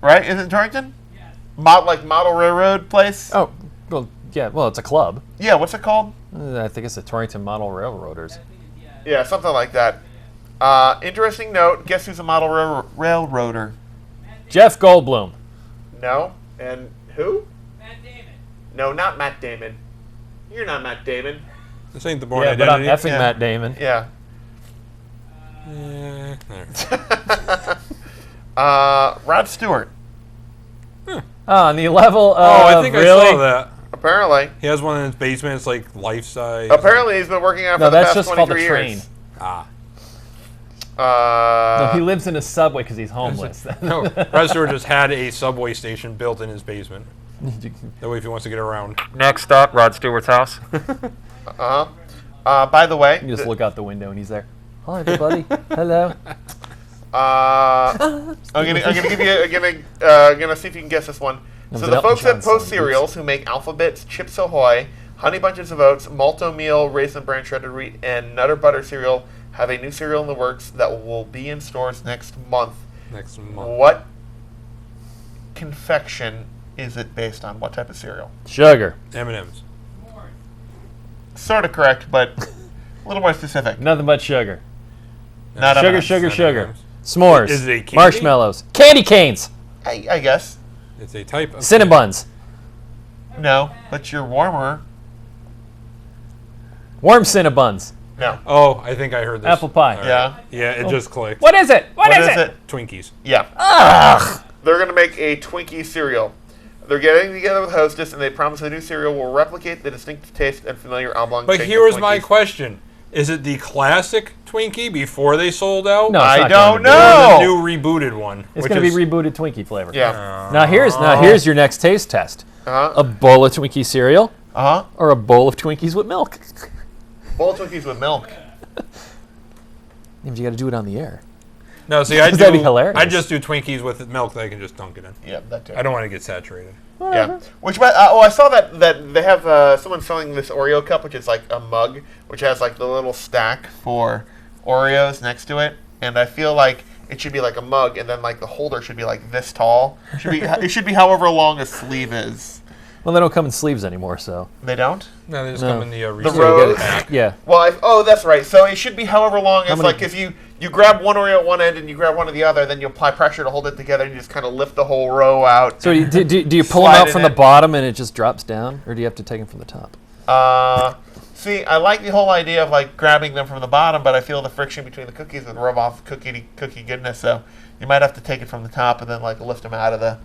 Right? Is it Torrington? Yes. Model railroad place. Oh, well, yeah. Well, it's a club. Yeah. What's it called? I think it's the Torrington Model Railroaders. Yeah, something like that. Interesting note. Guess who's a model railroader? Jeff Goldblum. No. And who? Matt Damon. No, not Matt Damon. You're not Matt Damon. This ain't the Born Yeah, but I'm Identity. effing Yeah. Matt Damon. Yeah. There. Rod Stewart. On the level of Oh, I think really? I saw that. Apparently. He has one in his basement. It's like life size. Apparently, he's been working out No, for the that's past just called 23 a train. years. Ah. No, he lives in a subway because he's homeless. No, Rod Stewart just had a subway station built in his basement. That way, if he wants to get around. Next stop, Rod Stewart's house. By the way, You just look out the window and he's there. Hi, everybody. Hello. I'm gonna see if you can guess this one. That So was the an folks Elton at John Post song. Cereals, who make Alphabets, Chips Ahoy, Honey Bunches of Oats, Malto Meal, Raisin Bran Shredded Wheat, and Nutter Butter cereal, have a new cereal in the works that will be in stores next month. Next month. What confection is it based on? What type of cereal? Sugar. M&M's. Sort of correct, but a little more specific. Nothing but sugar. Not Sugar, M&Ms. sugar, sugar. M&Ms. S'mores. Is it a candy? Marshmallows. Candy canes. I guess. It's a type of Cinnabons. No, but you're warmer. Warm Cinnabons. No. Oh, I think I heard this. Apple pie. All right. Yeah. Yeah, it just clicked. What is it? What is it? Twinkies. Yeah. Ugh. They're going to make a Twinkie cereal. They're getting together with Hostess, and they promise the new cereal will replicate the distinctive taste and familiar oblong But shape here of was my Twinkies. question. Is it the classic Twinkie before they sold out? No, it's I not don't going to be. know. Or the new rebooted one? It's which going to is- be rebooted Twinkie flavor. Yeah. Now here's your next taste test. Uh-huh. A bowl of Twinkie cereal Uh-huh. or a bowl of Twinkies with milk. Bowl of Twinkies with milk. You got to do it on the air. No, see, I That'd be hilarious. I just do Twinkies with milk that I can just dunk it in. Yeah, that too. I don't want to get saturated. Yeah. Which, I saw that they have someone selling this Oreo cup, which is like a mug, which has like the little stack for Oreos next to it, and I feel like it should be like a mug, and then like the holder should be like this tall. It should be however long a sleeve is. Well, they don't come in sleeves anymore, so. They don't? No, they just No. come in the The resealed rose? pack. Yeah. Well, that's right. So it should be however long as, many- like, if you grab one Oreo at one end and you grab one at the other, then you apply pressure to hold it together and you just kind of lift the whole row out. So do you pull them Slide out it from the in. bottom and it just drops down, or do you have to take them from the top? See, I like the whole idea of, like, grabbing them from the bottom, but I feel the friction between the cookies would rub off cookie goodness, so you might have to take it from the top and then, like, lift them out of the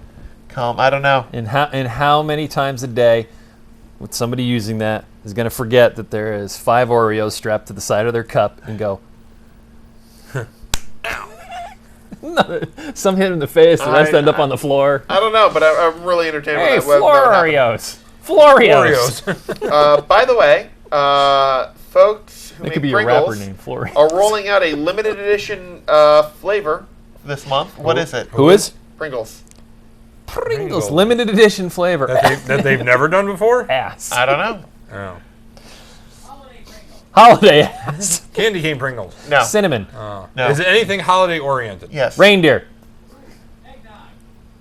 comb. I don't know. And how many times a day would somebody using that is going to forget that there is 5 Oreos strapped to the side of their cup and go, some hit in the face, the rest end up on the floor. I don't know, but I'm really entertained Hey, with that. floor Oreos. Florios. Oreos. By the way, folks who It make could be a rapper Pringles named Florios. are rolling out a limited edition flavor this month. What is it? Who is? Pringles. Pringles. Limited edition flavor. that they've never done before? Ass. I don't know. Oh. Holiday ass. Candy cane Pringles. No. Cinnamon. Oh. No. Is it anything holiday oriented? Yes. Reindeer.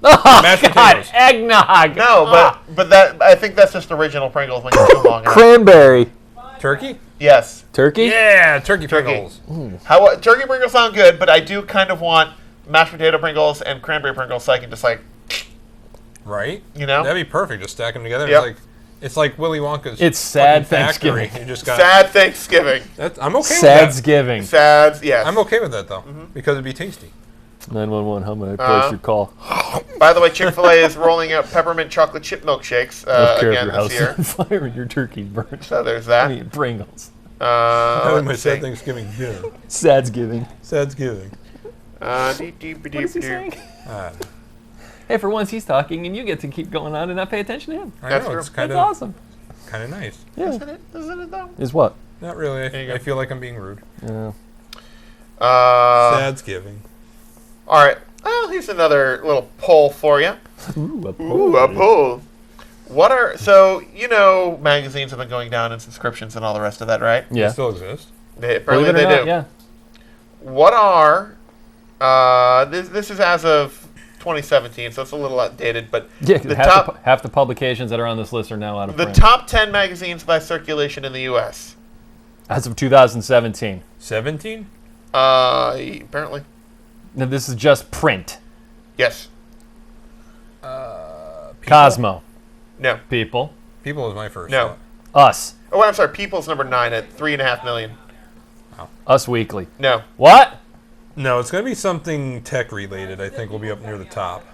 Oh, Mashed God. potatoes. Eggnog. No, but that I think that's just original Pringles when you're too long. enough. Cranberry. Turkey? Yes. Turkey? Yeah, turkey Turkey. Pringles. Turkey Pringles sound good, but I do kind of want mashed potato Pringles and cranberry Pringles so I can just, like, Right? you know? That'd be perfect. Just stack them together. Yep. It's like Willy Wonka's. It's sad fucking factory. Thanksgiving. You just got. Sad Thanksgiving. I'm okay with that. Sadsgiving. Sad, yes. I'm okay with that though, Mm-hmm. because it'd be tasty. 911, how may I place your call? By the way, Chick-fil-A is rolling out peppermint chocolate chip milkshakes Don't care if again your house this is year. on fire and your turkey's burnt. So there's I that. mean, Pringles. Having my Let's sad see. Thanksgiving dinner. Sadsgiving. Sadsgiving. What is he saying? Hey, for once he's talking and you get to keep going on and not pay attention to him. I That's know true. it's kind That's of awesome. kind of nice. Yeah. Isn't it though? Is what? Not really. you go. I feel like I'm being rude. Yeah. Sadsgiving. All right. Well, here's another little poll for you. Ooh, a Ooh, a poll. Magazines have been going down in subscriptions and all the rest of that, right? Yeah. They still exist. Apparently Believe it or they not, do. yeah. What are this is as of 2017, so it's a little outdated, but Yeah, the half the publications that are on this list are now out of the print. top 10 magazines by circulation in the U.S. As of 2017. 17? Apparently, Now, this is just print. yes. Cosmo. No. People. People was my first. No. thought. Us. Oh, I'm sorry. People's number 9 at 3.5 million. Us Weekly. No. What? No, it's going to be something tech related. I think will be up near the top.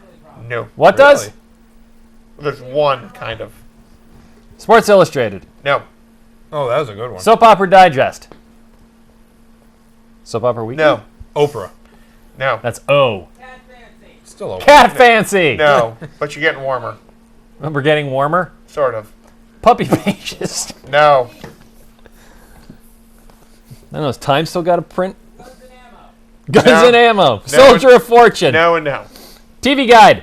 No. What does? Really? There's one kind of. Sports Illustrated. No. Oh, that was a good one. Soap Opera Digest. Soap Opera Weekly? No. Oprah. No. That's O. Still Oprah. Cat Fancy. No. But you're getting warmer. We're getting warmer. Sort of. Puppy Pages. No. I don't know. Has Time still got a print? Guns No. and Ammo. Soldier of Fortune. No and no. TV Guide.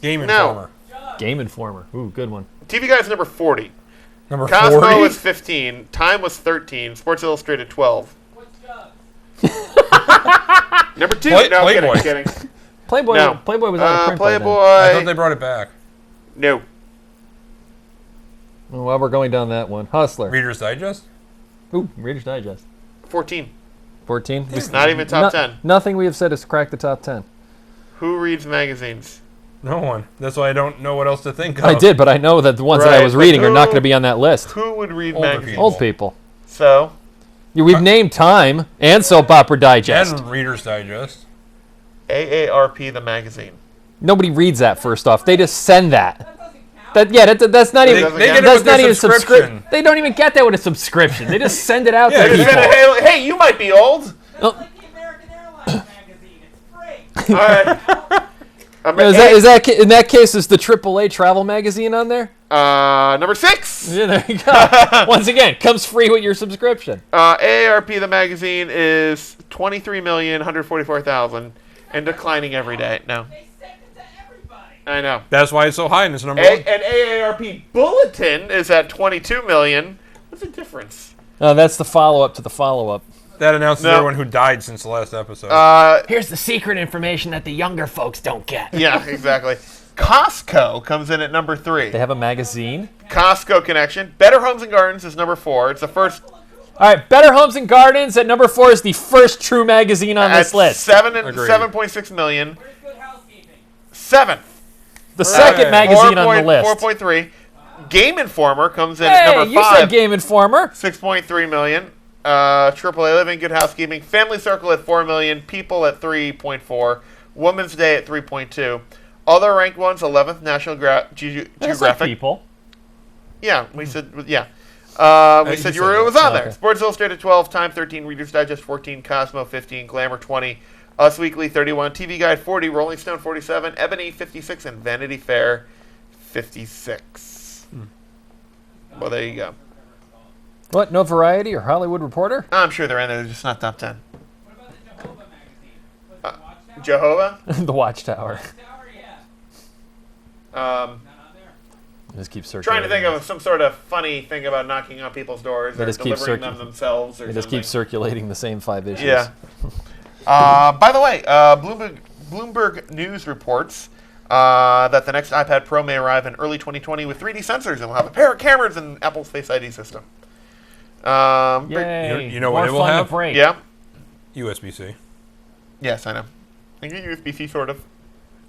Game No. Informer. Game Informer. Ooh, good one. TV Guide's number 40. Number Cosmo 40. was 15. Time was 13. Sports Illustrated 12. Number 2. No, Playboy. kidding. Playboy. No. Playboy was out of print by then. Playboy. I thought they brought it back. No. Well, while we're going down that one, Hustler. Reader's Digest. Ooh, Reader's Digest. 14. 14. Not even top 10. Nothing we have said has cracked the top 10. Who reads magazines? No one. That's why I don't know what else to think of. I did, but I know that the ones that I Right, was but reading are not who- going to be on that list. Who would read Older magazines? people. Old people. So, Yeah, we've named Time and Soap Opera Digest. And Reader's Digest. AARP, the magazine. Nobody reads that first off. They just send that. That's not even. they get it that's with not their even subscription. They don't even get that with a subscription. They just send it out Yeah, to they people. send Hey, you might be old. Oh, Like the American Airlines magazine. It's free. All right. in that case, is the AAA travel magazine on there? Number 6. Yeah, there you go. Once again, comes free with your subscription. AARP, the magazine, is 23,144,000 and declining every day. No, They send it to everybody. I know. That's why it's so high and it's number one. And AARP Bulletin is at 22 million. What's the difference? Oh, that's the follow-up to the follow-up. That announces No. everyone who died since the last episode. Here's the secret information that the younger folks don't get. Yeah, exactly. Costco comes in at number 3. They have a magazine. Costco connection. Better Homes and Gardens is number 4. It's the first All right, Better Homes and Gardens at number 4 is the first true magazine on this at list. Agreed. 7.6 million. Where's Good Housekeeping? 7th. The second magazine on the list. 4.3. Game Informer comes in Hey, at number you 5. said Game Informer. 6.3 million. AAA Living, Good Housekeeping, Family Circle at 4 million, People at 3.4, Women's Day at 3.2. Other ranked ones: 11th National That's like Geographic. people. Yeah, we said yeah. We you said said you were. that. It was on Okay. there. Sports Illustrated 12, Time 13, Reader's Digest 14, Cosmo 15, Glamour 20, Us Weekly 31, TV Guide 40, Rolling Stone 47, Ebony 56, and Vanity Fair 56. Well, there you go. What? No Variety or Hollywood Reporter? I'm sure they're in there. They're just not top 10. What about the Jehovah magazine? Was it Watchtower? Jehovah. The Watchtower. Watchtower, yeah. Um, Not on there. Just keep searching. Trying to think of some sort of funny thing about knocking on people's doors They or just keep delivering them circulating. themselves or They just something. keep circulating the same 5 issues. Yeah. By the way, Bloomberg News reports that the next iPad Pro may arrive in early 2020 with 3D sensors and will have a pair of cameras and Apple's Face ID system. Yay. You know what More it will fun to have? break. Yeah. USB-C. Yes, I know. I think USB-C sort of.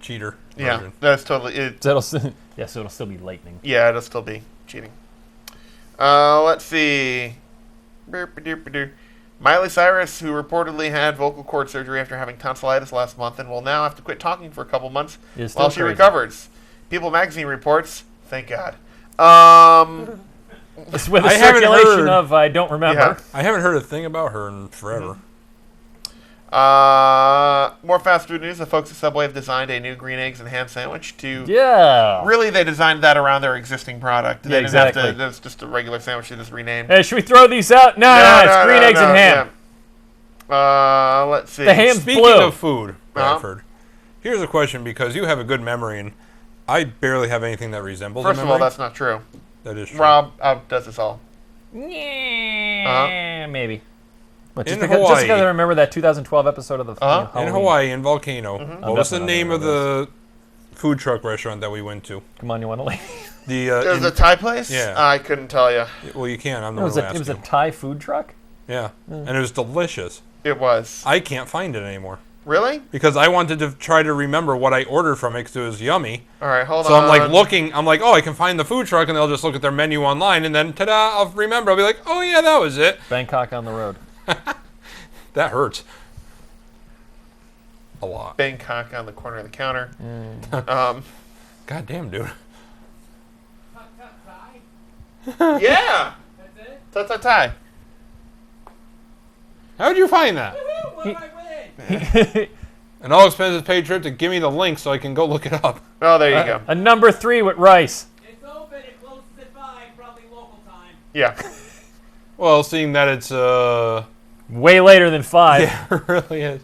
Cheater. Yeah, version. that's totally. So it'll, so it'll still be lightning. Yeah, it'll still be cheating. Let's see. Miley Cyrus, who reportedly had vocal cord surgery after having tonsillitis last month and will now have to quit talking for a couple months Is still while she crazy. recovers. People magazine reports, thank God. It's with a I haven't circulation heard- of I don't remember. Yeah. I haven't heard a thing about her in forever. More fast food news. The folks at Subway have designed a new green eggs and ham sandwich to... Yeah. Really, they designed that around their existing product. They Yeah, didn't have exactly. to... That's just a regular sandwich they just renamed. Hey, should we throw these out? No, it's green eggs and ham. Yeah. Let's see. The ham's Speaking blue. of food, Bradford, here's a question because you have a good memory and I barely have anything that resembles First a of memory. all, that's not true. That is true. Rob does this all. Yeah, maybe. What, just In because Hawaii. I remember that 2012 episode of the in Halloween. Hawaii, in Volcano, what was the definitely name not of the food truck restaurant that we went to? Come on, you want to leave? The There's a Thai place? Yeah. I couldn't tell you. well, you can. I'm the It one was who a asked you. Thai food truck. Yeah, and it was delicious. It was. I can't find it anymore Really? because I wanted to try to remember what I ordered from it because it was yummy. All right, hold So on. I'm like looking. I'm like, oh, I can find the food truck, and they'll just look at their menu online, and then ta-da! I'll remember. I'll be like, oh yeah, that was it. Bangkok on the road. That hurts a lot. Bangkok on the corner of the counter. God damn, dude. Tut tut Thai? Yeah! That's it? Tut tut Thai. How'd you find that? Woo, what do I win? An all expenses paid trip to give me the link so I can go look it up. Oh, there you go. A number 3 with rice. It's open. It closes at 5, probably local time. Yeah. Well, seeing that it's Way later than 5. yeah, it really is.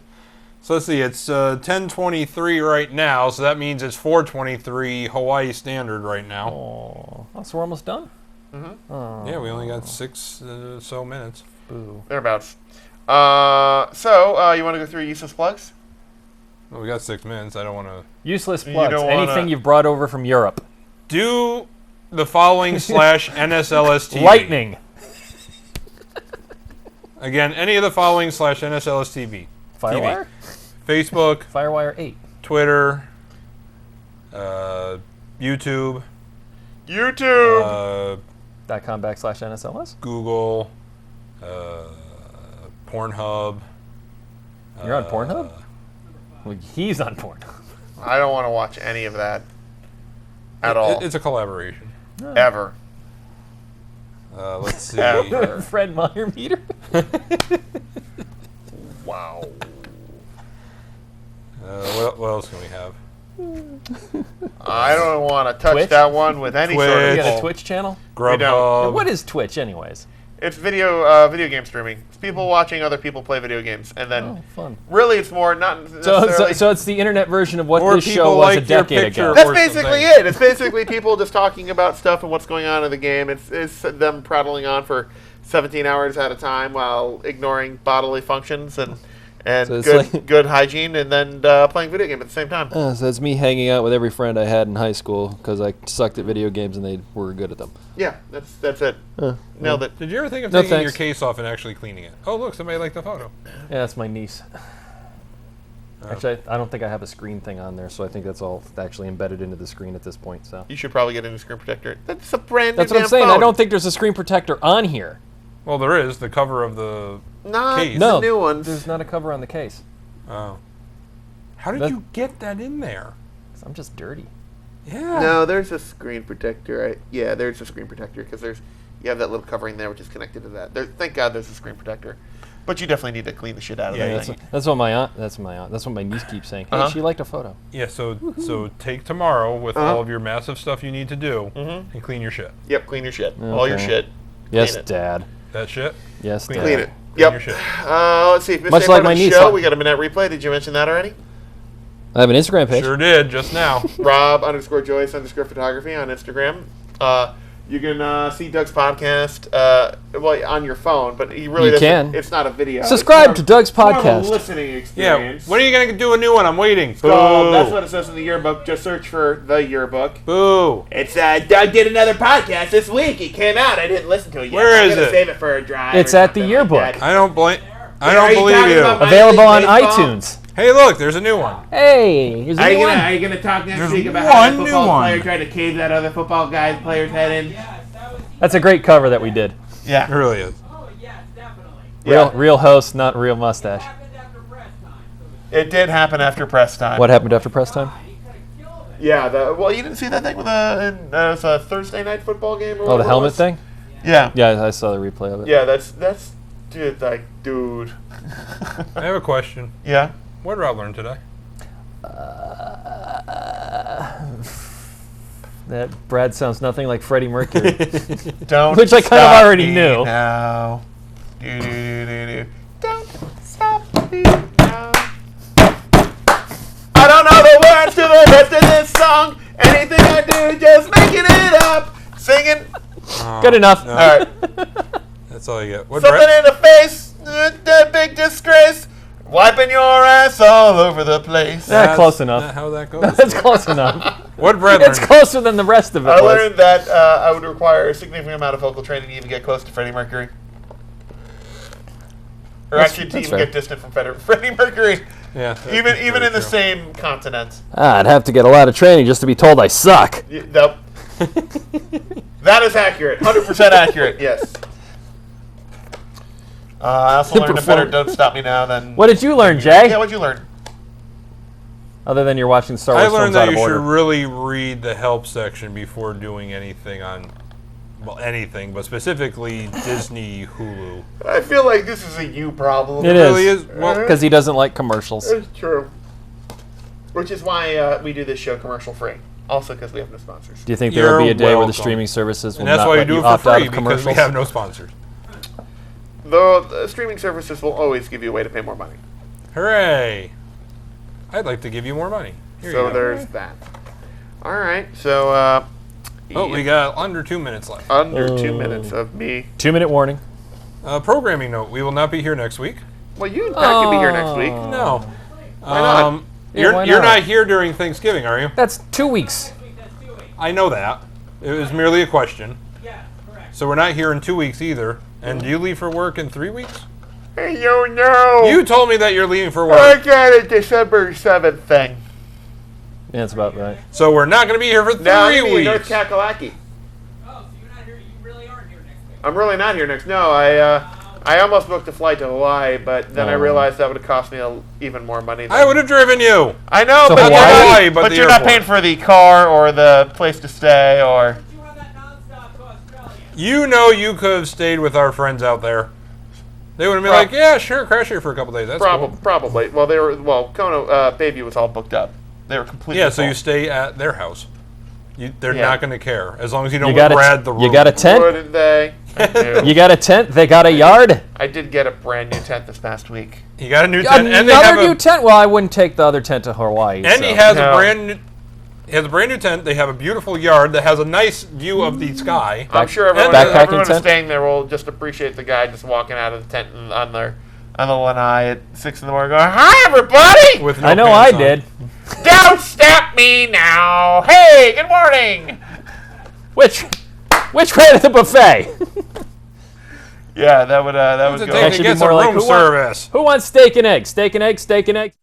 So let's see, it's 10:23 right now, so that means it's 4:23 Hawaii Standard right now. Oh, so we're almost done? Yeah, we only got 6 so minutes. Boo. Thereabouts. So, you want to go through useless plugs? Well, we got 6 minutes. I don't want to Useless plugs. don't Anything wanna- you've brought over from Europe. do the following / NSLS TV. Lightning. Again, any of the following / NSLS TV. Firewire? Facebook, Firewire 8. Twitter, YouTube, YouTube! .com/NSLS. Google, Pornhub. You're on Pornhub? Well, he's on Pornhub. I don't want to watch any of that. At all. It's a collaboration. Ever. Let's see. Ever. Fred Meyer meter. Wow. What else can we have? I don't want to touch Twitch? that one with any sort You of... got a Twitch. Twitch channel? don't. Grubhub. What is Twitch, anyways? It's video game streaming. It's people watching other people play video games. And then, Oh, fun. really, it's more not So, necessarily... so it's the internet version of what Or this people show was a like your decade picture. ago. That's or basically something. it. It's basically people just talking about stuff and what's going on in the game. It's them prattling on for 17 hours at a time while ignoring bodily functions and and So it's good like- good hygiene, and then playing video game at the same time. So it's me hanging out with every friend I had in high school because I sucked at video games and they were good at them. Yeah, that's it. Nailed it. Did you ever think of No, taking your thanks. case off and actually cleaning it? Oh, look, somebody liked the photo. Yeah, that's my niece. Actually, I don't think I have a screen thing on there, so I think that's all actually embedded into the screen at this point. So You should probably get a new screen protector. That's a brand new that's what I'm damn saying. phone. I don't think there's a screen protector on here. Well, there is the cover of the. Not case. the No, new ones. there's not a cover on the case. Oh. How did That- you get that in there? 'Cause I'm just dirty. Yeah. No, there's a screen protector. Yeah, there's a screen protector because you have that little covering there which is connected to that. Thank God there's a screen protector. But you definitely need to clean the shit out of Yeah, that thing. That's what my aunt. That's what my niece keeps saying. Hey, Uh-huh. she liked a photo. Yeah. So take tomorrow with all of your massive stuff you need to do and clean your shit. Yep, clean your shit. All your Okay. shit. Yes, Clean it. Dad. That shit. Yes, Clean Dad. Clean it. Clean Yep. your shit. Let's see. If Much like my niece. show, we got a minute replay. Did you mention that already? I have an Instagram page. Sure did just now. Rob_Joyce_photography on Instagram. You can see Doug's podcast on your phone, but he really You doesn't. can. It's not a video. Subscribe It's to Doug's more of a podcast. listening Yeah. experience. When are you gonna do a new one? I'm waiting. Boo. So that's what it says in the yearbook. Just search for the yearbook. Boo. It's Doug did another podcast this week. It came out. I didn't listen to it yet. Where I'm is gonna it? save it for a drive. It's or at the something yearbook. Like that. I don't blame. I Are don't you believe talking you. about my- Available on Baseball? iTunes. Hey, look, there's a new one. Hey, here's a Are new you one. gonna talk next There's week about one how the new football one. player tried to cave that other football guy's player's head in? That's a great cover that we did. It Yeah. really is. Oh, yes, definitely. Real, real host, not real mustache. Happened after press time. So It did happen after press time. What happened after press time? he could have killed it. Yeah. Well, you didn't see that thing with it was a Thursday night football game. Or Oh, the whatever it helmet was? thing? Yeah. Yeah, I saw the replay of it. Yeah. That's dude. Like, dude. I have a question. Yeah. What did Rob learn today? That Brad sounds nothing like Freddie Mercury. Don't. Which I kind of stop already me knew. Now. Do, do, do, do, do. Don't stop me now. I don't know the words to the rest of this song. Anything I do, just making it up, singing. Good enough. All right. That's all you get. What Something Brett? in the face, the big disgrace, wiping your ass all over the place. Yeah, close That's enough. not how that goes. That's close enough. What Brett It's learned? closer than the rest of it I was. learned that I would require a significant amount of vocal training to even get close to Freddie Mercury. Or That's- actually to that's even fair. get distant from Freddie Mercury. Yeah. that's Even very in the true. same continent. I'd have to get a lot of training just to be told I suck. Nope. That is accurate. 100% accurate, yes. I also learned a better Don't Stop Me Now than... What did you learn, Jay? Yeah, what'd you learn? Other than you're watching Star I Wars learned films out that of you should order. really read the help section before doing anything on, well, anything, but specifically Disney Hulu. I feel like this is a you problem. It really is. is. Well, Because he doesn't like commercials. It's true. Which is why we do this show commercial free. Also because we have no sponsors. Do you think there will be You're a day where the welcome. streaming services will and that's not why you let do you it for opt out free of because commercials? we have no sponsors. Though the streaming services will always give you a way to pay more money. Hooray! I'd like to give you more money. Here So you go. there's that. All right. So Oh, we got under 2 minutes left. under 2 minutes of me. 2-minute warning. Programming note: we will not be here next week. Well, you in fact can be here next week. No. not? Yeah, why you're not? not here during Thanksgiving, are you? That's 2 weeks. I know that. It was merely a question. Yeah, correct. So we're not here in 2 weeks either. And do you leave for work in 3 weeks? Hey, you know. You told me that you're leaving for I work. got a December 7th thing. Yeah, that's about right. So we're not going to be here for 3 Now I'm in North weeks. Kakalaki. Oh, so you're not here. You really aren't here next week. I'm really not here next. No, I almost booked a flight to Hawaii, but then I Oh. realized that would have cost me even more money. I would have driven you. I know, So but, Hawaii? you're, not, But but the you're not airport. paying for the car or the place to stay or. But you have that nonstop to Australia. You know you could have stayed with our friends out there. They would have been Prob- like, yeah, sure, crash here for a couple days. That's cool. Probably. Well, Kona Bayview was all booked up. They were completely. Yeah, so full. you stay at their house. They're Yeah. not going to care as long as you don't You got Brad a, the room. you got a tent? Wouldn't they? I do. You got a tent? They got a yard? I did get a brand new tent this past week. You got a new tent, and they Another have new a, tent? Well, I wouldn't take the other tent to Hawaii. and so. he has No. a brand new. He has a brand new tent. They have a beautiful yard that has a nice view of the sky. I'm sure everyone, backpacking everyone who's tent? staying there will just appreciate the guy just walking out of the tent and on their on the lanai at 6 in the morning going, "Hi, everybody! With no I know I pants on. did. Don't stop me now! Hey, good morning!" Which way to the buffet? Yeah, that would What's go. it take to Actually, get be more some like, room who service? Who wants steak and eggs? Steak and eggs, steak and eggs.